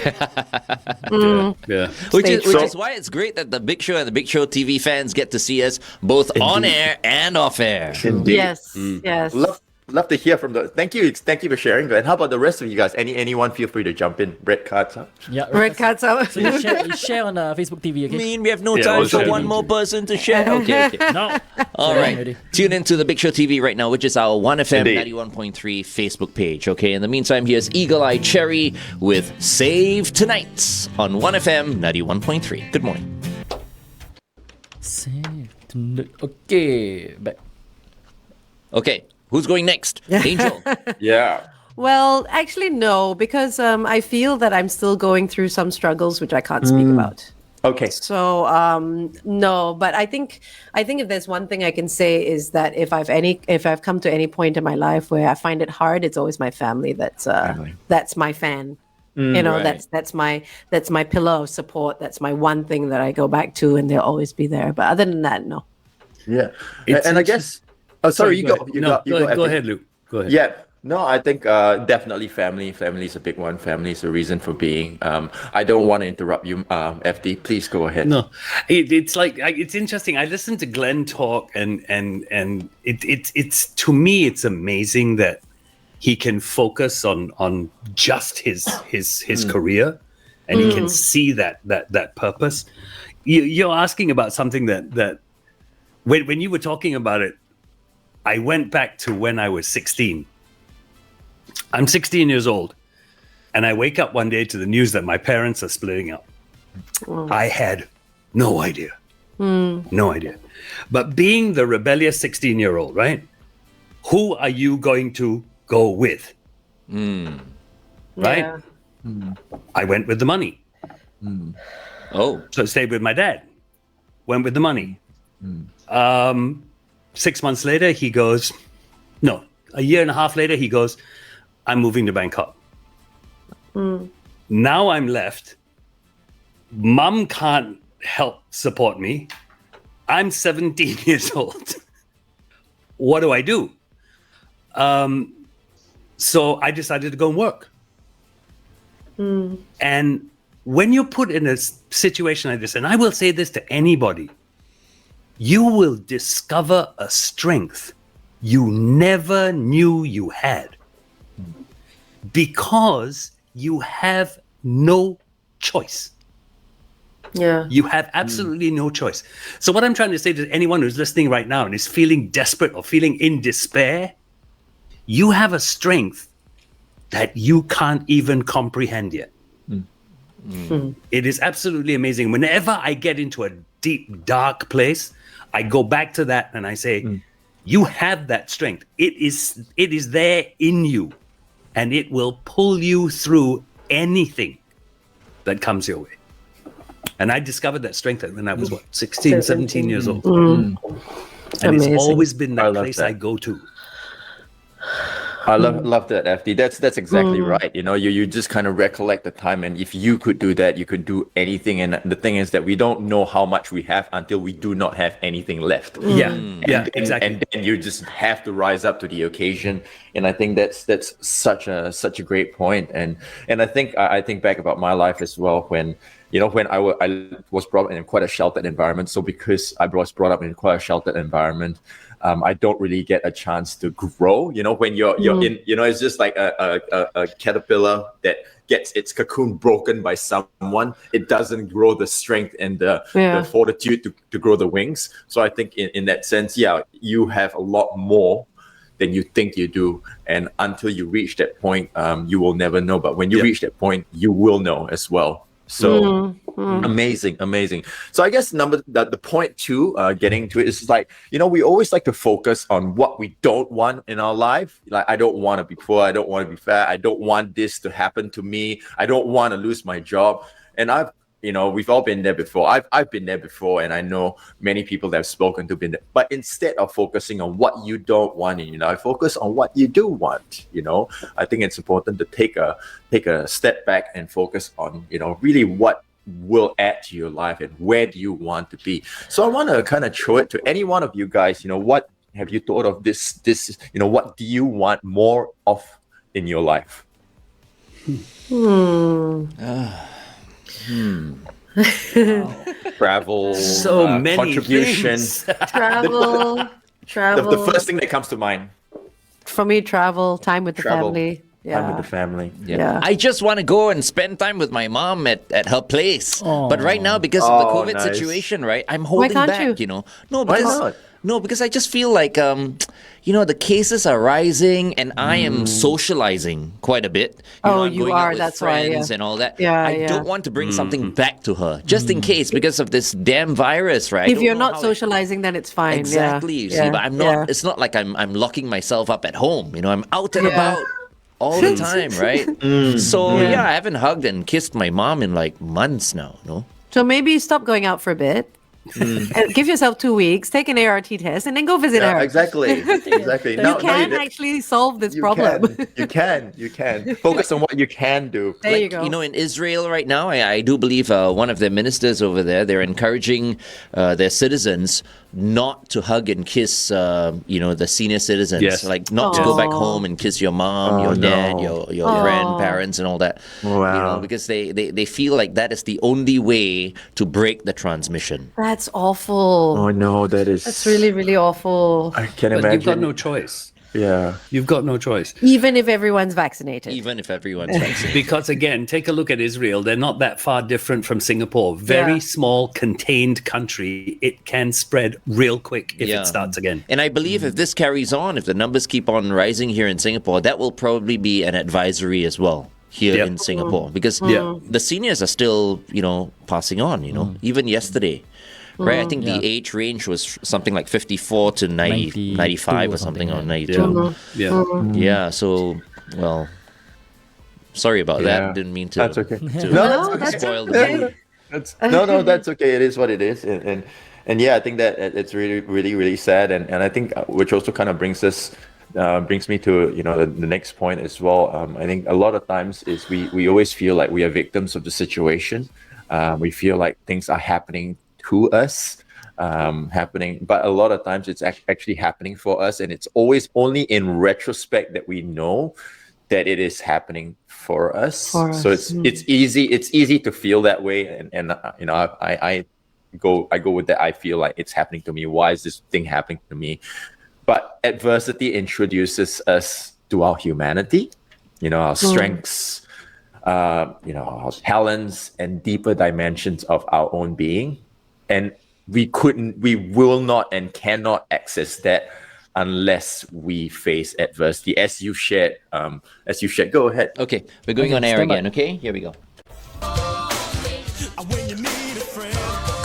is why it's great that the Big Show and the Big Show TV fans get to see us both on air and off air. Indeed. Yes. Love to hear from the. Thank you for sharing, Glenn. How about the rest of you guys? Anyone feel free to jump in. Red cards up. Yeah, Red cards out. So you share on Facebook TV, okay? I mean, we have no time for one more person to share. Okay. No. All right. Ready. Tune into the Big Show TV right now, which is our OneFM Indeed. 91.3 Facebook page. Okay. In the meantime, here's Eagle Eye Cherry with Save Tonight on OneFM 91.3. Good morning. Okay. Back. Okay. Who's going next? Angel. Yeah. Well, actually, no, because I feel that I'm still going through some struggles which I can't speak about. Okay. So no, but I think if there's one thing I can say is that if I've come to any point in my life where I find it hard, it's always my family that's my fan. Right. that's my pillar of support. That's my one thing that I go back to, and they'll always be there. But other than that, no. Yeah. And I guess. Oh, sorry. You go. Go ahead, Luke. Go ahead. Yeah. No, I think definitely family. Family is a big one. Family is a reason for being. I don't want to interrupt you, FD. Please go ahead. No, it's like it's interesting. I listened to Glenn talk, and it's to me it's amazing that he can focus on just his career, and he can see that purpose. You're asking about something that when you were talking about it, I went back to when I was 16. I'm 16 years old, and I wake up one day to the news that my parents are splitting up. I had no idea. No idea. But being the rebellious 16-year-old, right? Who are you going to go with? Right? Yeah. I went with the money. Oh. So I stayed with my dad. Went with the money. 6 months later, he goes, no, a year and a half later, he goes, I'm moving to Bangkok. Now I'm left. Mum can't help support me. I'm 17 years old. What do I do? So I decided to go and work. And when you're put in a situation like this, and I will say this to anybody, you will discover a strength you never knew you had because you have no choice. Yeah. You have absolutely no choice. So what I'm trying to say to anyone who's listening right now and is feeling desperate or feeling in despair, you have a strength that you can't even comprehend yet. It is absolutely amazing. Whenever I get into a deep, dark place, I go back to that and I say, you have that strength. It is there in you, and it will pull you through anything that comes your way. And I discovered that strength when I was 16, 17 years old. And Amazing. it's always been that love place that. I go to. I love that, FD. That's exactly right. You know, you just kind of recollect the time, and if you could do that, you could do anything. And the thing is that we don't know how much we have until we do not have anything left. Yeah, exactly. And then you just have to rise up to the occasion. And I think that's such a great point. And I think back about my life as well when I was brought up in quite a sheltered environment. So because I was brought up in quite a sheltered environment, I don't really get a chance to grow. You know, when you're in, it's just like a caterpillar that gets its cocoon broken by someone. It doesn't grow the strength and the fortitude to grow the wings. So I think in that sense, you have a lot more than you think you do. And until you reach that point, you will never know. But when you reach that point, you will know as well. So amazing. So I guess the point too, getting to it is like, we always like to focus on what we don't want in our life. Like, I don't want to be poor. I don't want to be fat. I don't want this to happen to me. I don't want to lose my job. And we've all been there before. I've been there before, and I know many people that have spoken to been there. But instead of focusing on what you don't want in your life, focus on what you do want. I think it's important to take a step back and focus on really what will add to your life and where do you want to be. So I want to kind of throw it to any one of you guys. What have you thought of this? What do you want more of in your life? Travel, so many contribution, things. Travel. The first thing that comes to mind. For me, travel, time with the family. Yeah. Time with the family. Yeah. I just want to go and spend time with my mom at her place. But right now, because of the COVID situation, right, I'm holding can't back, you? No, because I just feel like, the cases are rising and I am socializing quite a bit. I'm you going are, out with that's why, friends and all that. Yeah, I don't want to bring something back to her, just in case, because of this damn virus, right? If you're not socializing, then it's fine. Exactly, Yeah. you see, but I'm not, it's not like I'm locking myself up at home. I'm out and about all the time, right? So I haven't hugged and kissed my mom in like months now, So maybe stop going out for a bit. And give yourself 2 weeks, take an ART test, and then go visit her. Exactly. You can actually solve this problem. You can. Focus on what you can do. There you go. In Israel right now, I do believe one of their ministers over there, they're encouraging their citizens not to hug and kiss, the senior citizens. Yes. Like not to go back home and kiss your mom, your dad, your grandparents and all that. Wow. Because they feel like that is the only way to break the transmission. That's awful. Oh no, That's really, really awful. I can But imagine. you've got no choice. Yeah. You've got no choice. Even if everyone's vaccinated. Even if everyone's vaccinated. Because again, take a look at Israel. They're not that far different from Singapore. Very small, contained country. It can spread real quick if it starts again. And I believe if this carries on, if the numbers keep on rising here in Singapore, that will probably be an advisory as well here in Singapore. Because the seniors are still, passing on, even yesterday. Right, I think the age range was something like 54 to 95 or something, or 92. Yeah, so, well, sorry about that. Didn't mean to, that's okay. That's spoil the mood. No, that's okay. It is what it is. And I think that it's really, really, really sad. And I think which also kind of brings us brings me to the next point as well. I think a lot of times is we always feel like we are victims of the situation. We feel like things are happening to us, but a lot of times it's actually happening for us, and it's always only in retrospect that we know that it is happening for us. So it's easy to feel that way, and I go with that. I feel like it's happening to me. Why is this thing happening to me? But adversity introduces us to our humanity, our strengths, our talents, and deeper dimensions of our own being. And we will not and cannot access that unless we face adversity. As you shared, go ahead. Okay, we're going on air again. Okay, here we go.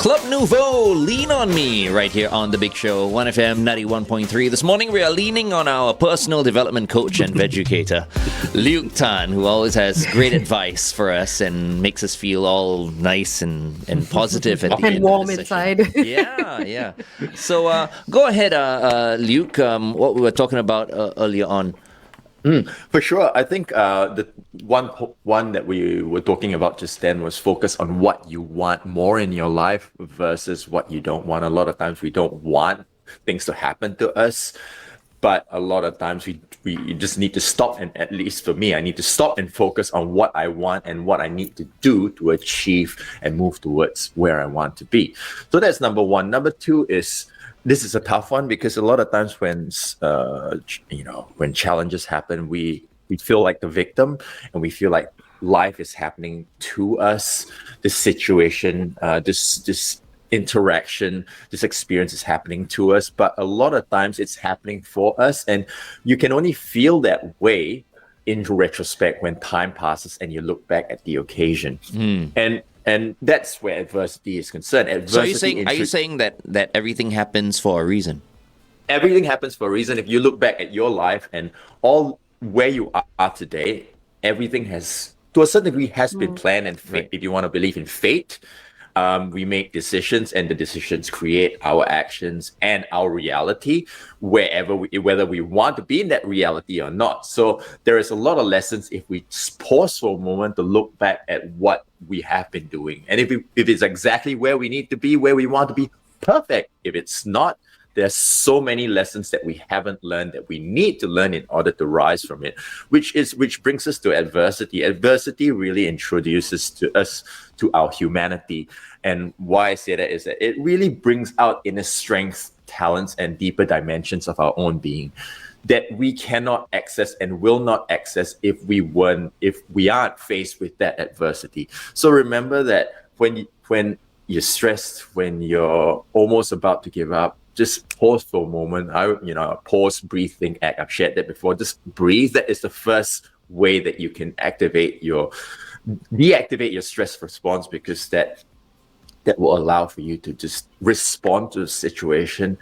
Club Nouveau, Lean On Me, right here on The Big Show, 1FM 91.3. This morning we are leaning on our personal development coach and educator, Luke Tan, who always has great advice for us and makes us feel all nice and positive at the end warm of the inside. session. Yeah. So go ahead, Luke, what we were talking about earlier on. For sure. I think the one that we were talking about just then was focus on what you want more in your life versus what you don't want. A lot of times we don't want things to happen to us, but a lot of times we just need to stop, and at least for me, I need to stop and focus on what I want and what I need to do to achieve and move towards where I want to be. So that's number one. Number two is, this is a tough one because a lot of times when challenges happen, we feel like the victim, and we feel like life is happening to us. This situation, this interaction, this experience is happening to us. But a lot of times it's happening for us, and you can only feel that way in retrospect when time passes and you look back at the occasion. And that's where adversity is concerned. So are you saying that everything happens for a reason? Everything happens for a reason. If you look back at your life and all where you are today, everything has, to a certain degree, has been planned and fate. If you want to believe in fate, we make decisions, and the decisions create our actions and our reality, whether we want to be in that reality or not. So there is a lot of lessons if we pause for a moment to look back at what we have been doing. And if it's exactly where we need to be, where we want to be, perfect. If it's not, there's so many lessons that we haven't learned that we need to learn in order to rise from it, which brings us to adversity. Adversity really introduces us to our humanity. And why I say that is that it really brings out inner strength, talents, and deeper dimensions of our own being that we cannot access and will not access if we aren't faced with that adversity. So remember that when you're stressed, when you're almost about to give up, just pause for a moment. Pause, breathe, think, act. I've shared that before. Just breathe. That is the first way that you can deactivate your stress response, because that will allow for you to just respond to the situation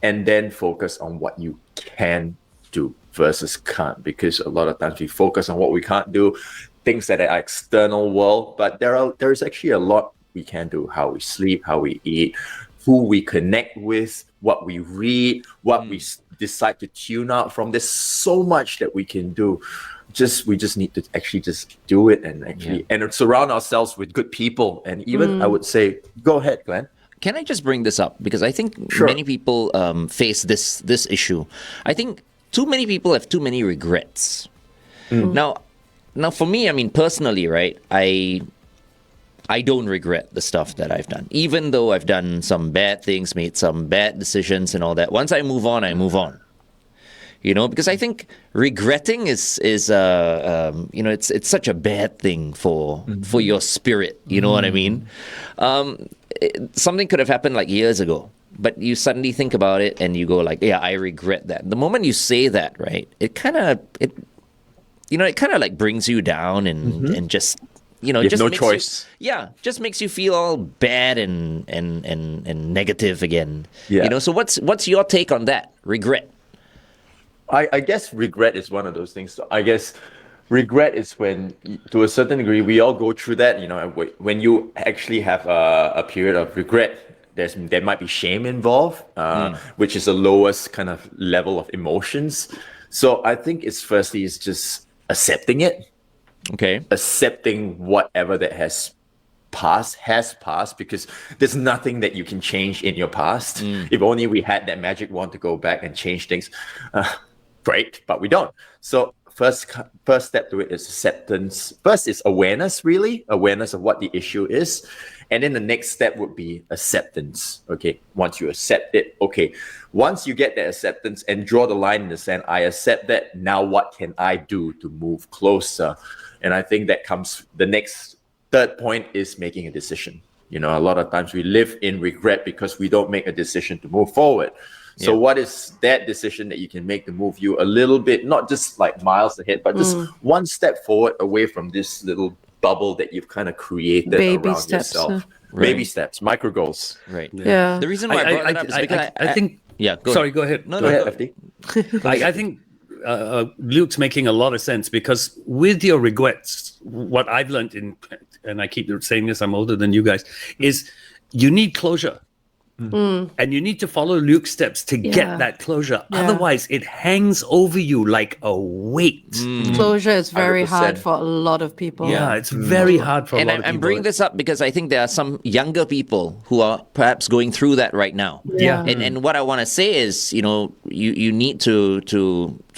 and then focus on what you can do versus can't. Because a lot of times we focus on what we can't do, things that are external world, but there is actually a lot we can do. How we sleep, how we eat, who we connect with, what we read, what we decide to tune out from. There's so much that we can do. We just need to actually just do it and surround ourselves with good people. And even I would say, go ahead, Glenn. Can I just bring this up? Because I think many people face this issue. I think too many people have too many regrets. Now for me, I mean, personally, right, I don't regret the stuff that I've done, even though I've done some bad things, made some bad decisions and all that. Once I move on, I move on. Because I think regretting is it's such a bad thing for your spirit. You know what I mean? Something could have happened like years ago, but you suddenly think about it and you go like, yeah, I regret that. The moment you say that, right, it kind of like brings you down and just. Just no choice. Just makes you feel all bad and negative again. Yeah. So what's your take on that? Regret. I guess regret is one of those things. So I guess regret is when, to a certain degree, we all go through that. When you actually have a period of regret, there might be shame involved, which is the lowest kind of level of emotions. So I think it's firstly is just accepting it, Okay. accepting whatever that has passed, because there's nothing that you can change in your past. If only we had that magic wand to go back and change things, great, but we don't. So first step to it is acceptance. First is awareness, really awareness of what the issue is, and then the next step would be acceptance. Okay, once you accept it, okay, once you get that acceptance and draw the line in the sand, I accept that, now what can I do to move closer? And I think that comes the next third point is making a decision. You know, a lot of times we live in regret because we don't make a decision to move forward. So what is that decision that you can make to move you a little bit, not just like miles ahead, but just one step forward away from this little bubble that you've kind of created Baby around steps, yourself. Right. Baby steps, micro goals. Right. Yeah. The reason why I brought that up is because I think. Yeah. Sorry, go ahead. No, Go no, ahead, go. FD. I think Luke's making a lot of sense, because with your regrets, what I've learned and I keep saying this, I'm older than you guys, is you need closure. And you need to follow Luke's steps to get that closure. Yeah. Otherwise, it hangs over you like a weight. Closure is very 100%. hard for a lot of people. Yeah, it's very hard for a And lot of people. I'm bringing this up because I think there are some younger people who are perhaps going through that right now. Yeah. And what I want to say is, you know, you need to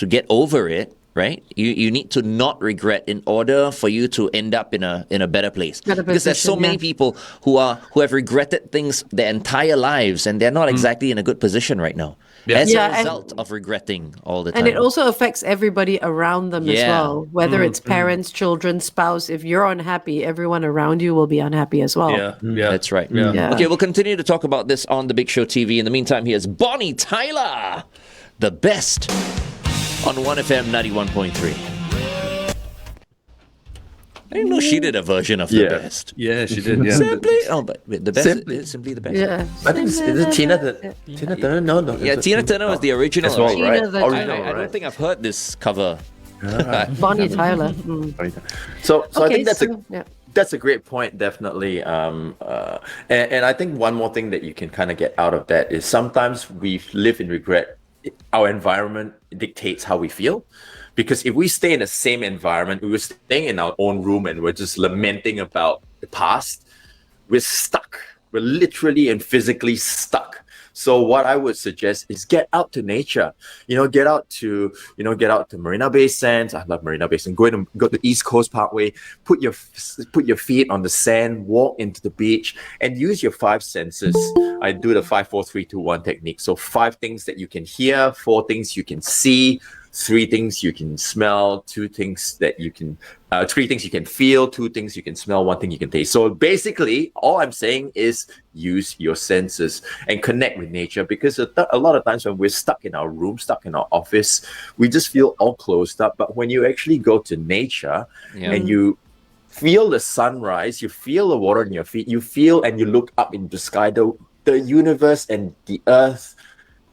get over it, right? You need to not regret in order for you to end up in a better place. Because there's so many people who have regretted things their entire lives, and they're not exactly in a good position right now. As a result of regretting all the time. And it also affects everybody around them as well, whether it's parents, children, spouse. If you're unhappy, everyone around you will be unhappy as well. Yeah. That's right. Yeah. Okay, we'll continue to talk about this on The Big Show TV. In the meantime, here's Bonnie Tyler, the best, on 1FM 91.3. I didn't know she did a version of The Best. Yeah, she did. Yeah. Simply, but the best Simply. is simply the best. Yeah. I think is it Tina Turner? No. Yeah, Tina Turner was the original. As well, right? right? Tina Original, I don't right? think I've heard this cover. Bonnie Tyler. So I Okay, think yeah. that's a great point, definitely. And I think one more thing that you can kind of get out of that is sometimes we live in regret. Our environment dictates how we feel. Because if we stay in the same environment, we were staying in our own room and we're just lamenting about the past, we're stuck. We're literally and physically stuck. So what I would suggest is get out to nature. Get out to Marina Bay Sands. I love Marina Bay Sands. Go to East Coast Parkway. Put your feet on the sand. Walk into the beach and use your 5 senses. I do the 5, 4, 3, 2, 1 technique. So 5 things that you can hear, 4 things you can see, 3 things you can smell, 2 things that you can, 3 things you can feel, 2 things you can smell, 1 thing you can taste. So basically, all I'm saying is use your senses and connect with nature, because a lot of times when we're stuck in our room, stuck in our office, we just feel all closed up. But when you actually go to nature and you feel the sunrise, you feel the water in your feet, you feel and you look up into the sky, the universe and the earth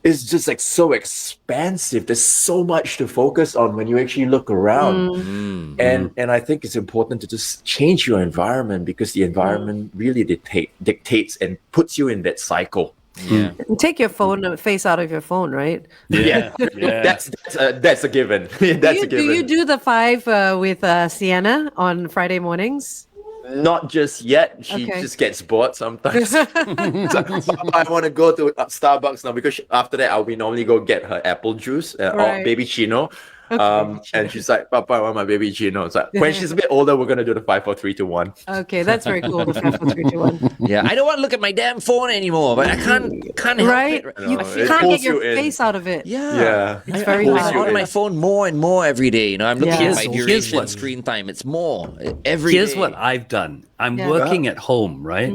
is just like so expansive. There's so much to focus on when you actually look around. And I think it's important to just change your environment, because the environment really dictates and puts you in that cycle. Yeah. And take your face out of your phone, right? Yeah. That's a given. That's a given. Do you do the 5 with Sienna on Friday mornings? Not just yet. She just gets bored sometimes. So I want to go to Starbucks now, because after that we normally go get her apple juice or baby chino. And she's like, Papa, I want my baby chino. So when she's a bit older, we're gonna do the 5, 4, 3, 2, 1. Okay, that's very cool. The 5, 4, 3, 2, 1. Yeah, I don't want to look at my damn phone anymore, but I can't help Right? it. You can't get your face out of it. Yeah. It's very I'm hard. on my phone more and more every day. I'm looking at my Here's duration, what- screen time. It's more every day. Here's what I've done. I'm working at home, right?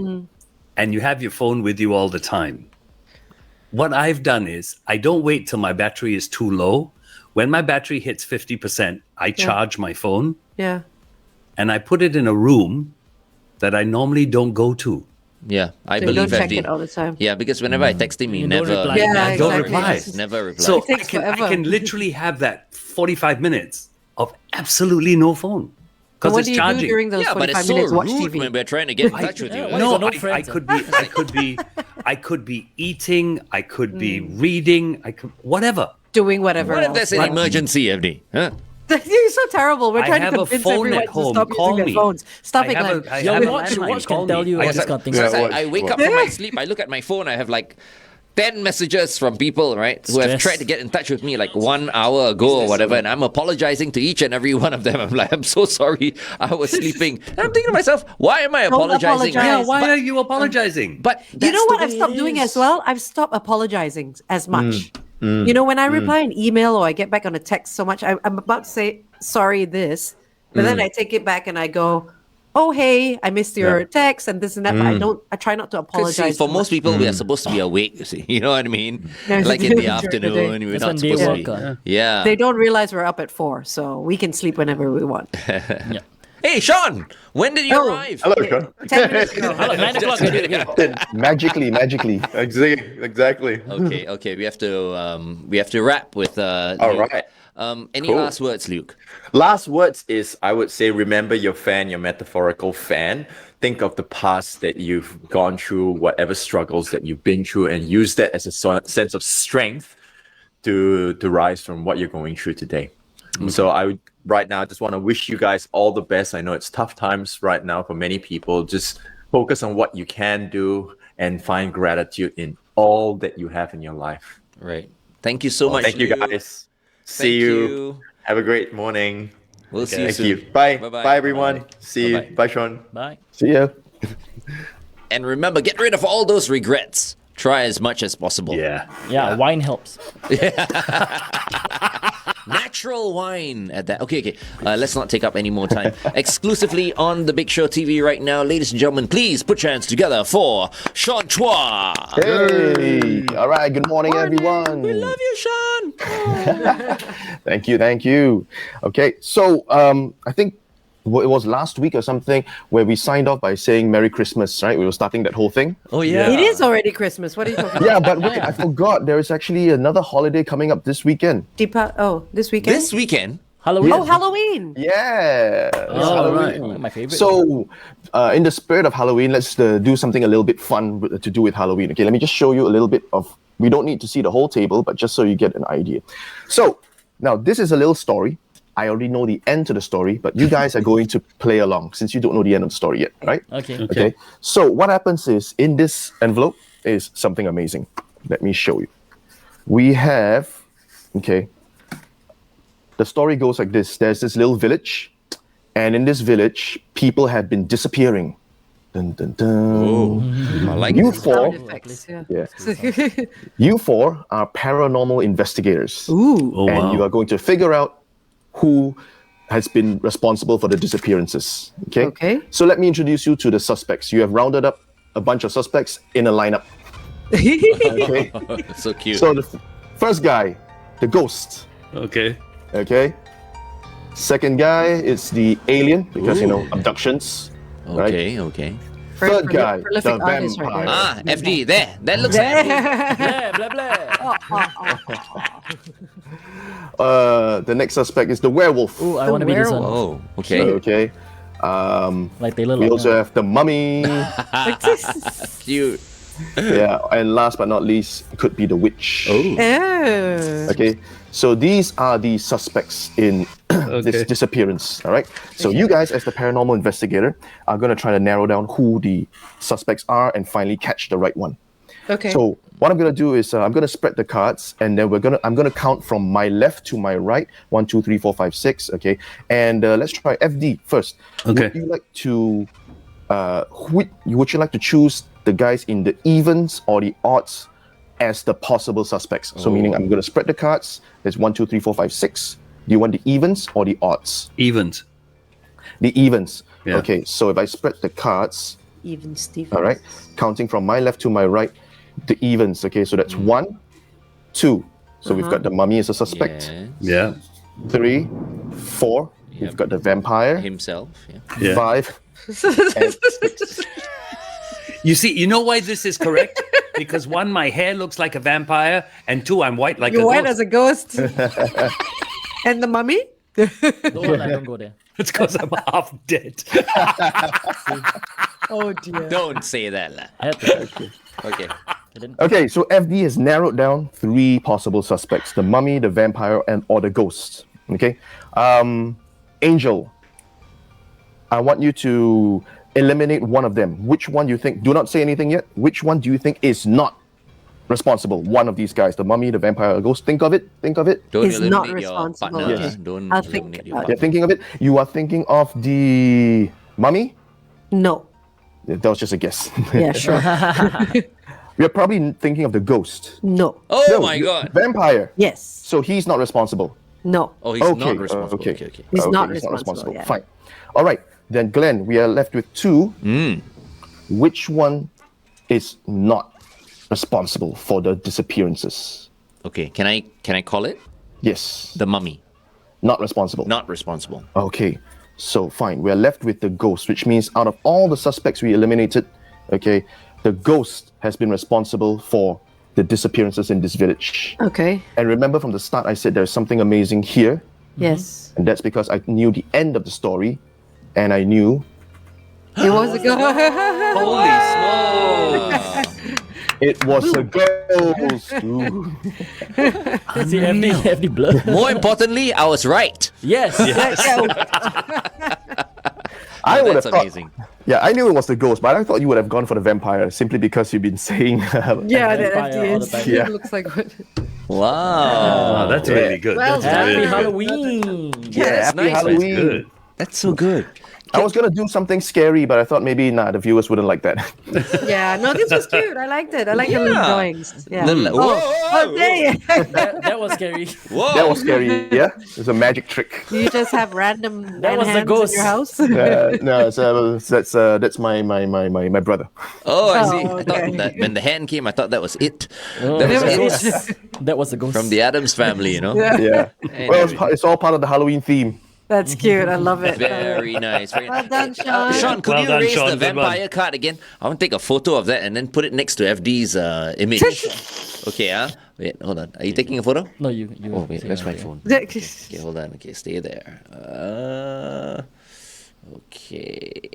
And you have your phone with you all the time. What I've done is I don't wait till my battery is too low. When my battery hits 50%, I charge my phone Yeah. and I put it in a room that I normally don't go to. Yeah, I So you believe don't check FD. it all the time. Yeah, because whenever I text him, he You don't never reply. Yeah, I don't exactly. reply. Never reply. So It takes I forever. can literally have that 45 minutes of absolutely no phone because What it's do you charging. do during those yeah, but 45 it's so minutes? Watch rude TV. when we're trying to get in touch with you. Why No, you got no I friends, could be eating, I could be reading, whatever. doing whatever. What if else. there's an emergency, FD? Huh? You're so terrible. We're I trying to have a convince phone everyone at to home. stop Call using me. their phones. Stop it, I have Glenn. a- I Your have a watch landline. can Call tell me. you all Because this kind of things. I wake up from my sleep, I look at my phone, I have like 10 messages from people, right, who have Stress. tried to get in touch with me like 1 hour ago or whatever, and I'm apologizing to each and every one of them. I'm like, I'm so sorry, I was sleeping. And I'm thinking to myself, why am I apologizing? apologize. Yeah, why But- are you apologizing? But You that's know the what I've way stopped it doing is. as well? I've stopped apologizing as much. You know, when I reply an email or I get back on a text so much, I'm about to say, sorry, this. But then I take it back and I go, oh, hey, I missed your text and this and that. But I try not to 'Cause apologize. see, for too most much. people, we are supposed to be awake, you see. You know what I mean? Yeah, Like in the during the day. afternoon, we're That's not when they supposed to be. work, Yeah. They don't realize we're up at 4, so we can sleep whenever we want. Hey, Sean, when did you arrive? Hello, Sean. 10 minutes ago. Hello, 9 o'clock. Okay. Magically. Exactly. Okay. We have to wrap with All Luke. right. Any Cool. last words, Luke? Last words is, I would say, remember your fan, your metaphorical fan. Think of the past that you've gone through, whatever struggles that you've been through, and use that as a sense of strength to rise from what you're going through today. So I would right now just want to wish you guys all the best. I know it's tough times right now for many people. Just focus on what you can do and find gratitude in all that you have in your life. Right. Thank you so much. Thank you, Luke. guys. See you. Have a great morning. We'll see you Thank soon. you. Bye. Bye-bye. Bye, everyone. Bye-bye. See Bye-bye. you. Bye, Sean. Bye. See ya. And remember, get rid of all those regrets. Try as much as possible. Yeah, wine helps. Natural wine at that. Okay. Let's not take up any more time. Exclusively on the Big Show TV right now, ladies and gentlemen, please put your hands together for Sean Chua. Hey. All right. Good morning, everyone. We love you, Sean. Thank you. Okay, so I think it was last week or something where we signed off by saying Merry Christmas, right? We were starting that whole thing. Oh yeah. It is already Christmas. What are you talking about? Yeah, but wait, I forgot there is actually another holiday coming up this weekend. This weekend? This weekend. Halloween. Oh, Halloween. Yeah. it's Halloween. Right. My favorite. So, in the spirit of Halloween, let's do something a little bit fun to do with Halloween. Okay, let me just show you a little bit of. We don't need to see the whole table, but just so you get an idea. So, now this is a little story. I already know the end to the story, but you guys are going to play along since you don't know the end of the story yet, right? Okay. So, what happens is in this envelope is something amazing. Let me show you. We have, the story goes like this. There's this little village, and in this village, people have been disappearing. Dun, dun, dun. I like You it. four, Sound effects, yeah. You four are paranormal investigators. Ooh. Oh, And wow. you are going to figure out who has been responsible for the disappearances. Okay. So let me introduce you to the suspects. You have rounded up a bunch of suspects in a lineup. Okay. So cute. So the first guy, the ghost. Okay. Okay. Second guy is the alien because abductions. okay. Third guy, the prolific artist right vampire. there. FD there. That looks like FD. Yeah, blah, blah. The next suspect is the werewolf. Ooh, I want to be this one. Oh, okay. Okay. Like Taylor We Lautner. also have the mummy. Cute. Yeah, and last but not least, it could be the witch. Oh. Okay, so these are the suspects in this disappearance. All right. So you guys, as the paranormal investigator, are going to try to narrow down who the suspects are and finally catch the right one. Okay. So what I'm going to do is I'm going to spread the cards, and then I'm going to count from my left to my right. 1, 2, 3, 4, 5, 6. Okay, and let's try FD first. Okay. Would you like to would you like to choose the guys in the evens or the odds as the possible suspects? So meaning I'm going to spread the cards. There's 1, 2, 3, 4, 5, 6. Do you want the evens or the odds? Evens. The evens. Yeah. Okay, so if I spread the cards, Even Steve. all right, counting from my left to my right, the evens. Okay, so that's 1, 2. So we've got the mummy as a suspect. Yeah. Yeah. 3, 4. We've got the vampire. Himself. Yeah. Yeah. 5. And 6. You see, you know why this is correct? Because 1, my hair looks like a vampire, and 2, I'm white like You're a white ghost. as a ghost. And the mummy? Don't go there. It's because I'm half dead. Oh dear. Don't say that. lah. I had to. Okay. Okay, so FD has narrowed down 3 possible suspects: the mummy, the vampire, or the ghost. Okay, Angel, I want you to eliminate one of them. Which one do you think? Do not say anything yet. Which one do you think is not responsible? One of these guys: the mummy, the vampire, or the ghost. Think of it. Think of it. Don't Is not eliminate your responsible. partner. Yes. Don't I'll think eliminate your about You're partner. thinking of it. You are thinking of the mummy. No. That was just a guess. Yeah, sure. We're probably thinking of the ghost. No. Oh No, my God. Vampire. Yes. So he's not responsible. No. Oh, he's not responsible. Okay. Okay. He's not he's responsible, yeah. Fine. All right. Then, Glenn, we are left with 2. Which one is not responsible for the disappearances? Okay. Can I call it? Yes. The mummy. Not responsible. Not responsible. Okay. So, fine. We're left with the ghost, which means out of all the suspects we eliminated, okay, the ghost has been responsible for the disappearances in this village. Okay. And remember from the start, I said there's something amazing here. Yes. And that's because I knew the end of the story, and I knew It was a go. Holy smokes! it was a ghost. Ooh. See, FD blur. More importantly, I was right. Yes. I would have That's thought. amazing. Yeah, I knew it was the ghost, but I thought you would have gone for the vampire simply because you've been saying. Yeah, that Vampire all the FD time. is. Yeah. It looks like what. Wow. Oh, that's really good. Well That's done. really Happy good. Halloween. Yeah, that's Happy nice. Halloween. Man. Good. That's so good. I was gonna do something scary, but I thought maybe the viewers wouldn't like that. Yeah, no, this was cute. I liked it. I like the little Yeah. drawings. Yeah. Little- whoa, Oh, dang it. That was scary. Whoa. That was scary. Yeah, it's a magic trick. You just have random That was the hands ghost. in your house. No, that's my brother. Oh, I Oh, see. I okay. thought that when the hand came, I thought that was it. Oh, That was That it. was- That was the ghost. From the Addams family, you know. Yeah. Well, it's all part of the Halloween theme. That's cute. I love it. Very nice. Very Well done, Hey, Sean. Sean, could Well you done, raise Sean. the Good one. vampire card again? I want to take a photo of that and then put it next to FD's image. Okay, wait, hold on. Are you taking a photo? No, you. Oh, wait, where's my phone? Okay, hold on. Okay, stay there. Okay.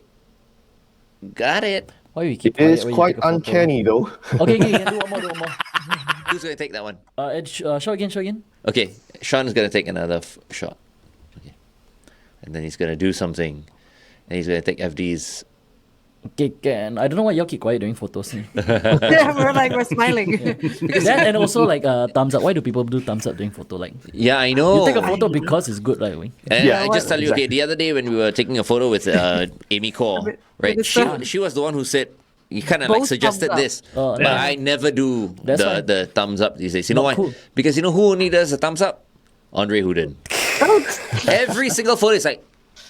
Got it. Why you keep It is quiet when you quite take a photo? uncanny, though. Okay, do one more, do one more. Who's going to take that one? Ed, show again. Okay, Sean is going to take another shot. Okay. And then he's going to do something. And he's going to take FD's. Okay, can. I don't know why y'all keep quiet during photos. Yeah, we're smiling. That and also like thumbs up. Why do people do thumbs up during photo? Like Yeah, I know. you take a photo because it's good, right? Wing? And Yeah, I just tell you, okay, the other day when we were taking a photo with Amy Cole, right? with the She was the one who said, you kind of like Both suggested thumbs up. this, Oh, but yeah. I never do That's fine. the thumbs up these days. You know Not why? cool. Because you know who only does the thumbs up? Andre Houdin. Every single photo is like,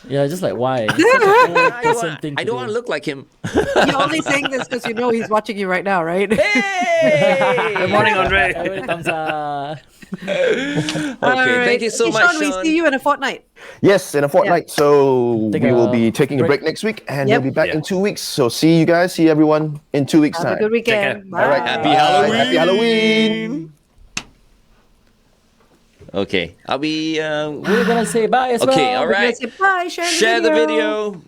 Yeah, just like why? Such a cool person thing I to don't want to do. look like him. You're only saying this because you know he's watching you right now, right? Hey! Good morning, Andre. Everybody thumbs up. Okay, thank you so Hey, much, Sean, we Sean. see you in a fortnight. Yes, in a fortnight. So Take we will a be taking a break. break next week, and Yep. we'll be back Yeah. in 2 weeks. So see you guys, see everyone in 2 weeks' Have a time. good weekend. care. Bye. All right. Happy Bye. Halloween. Happy Halloween. Okay, I'll be. We're gonna say bye as well. Okay, all We're gonna right. say bye. Share the Share the video.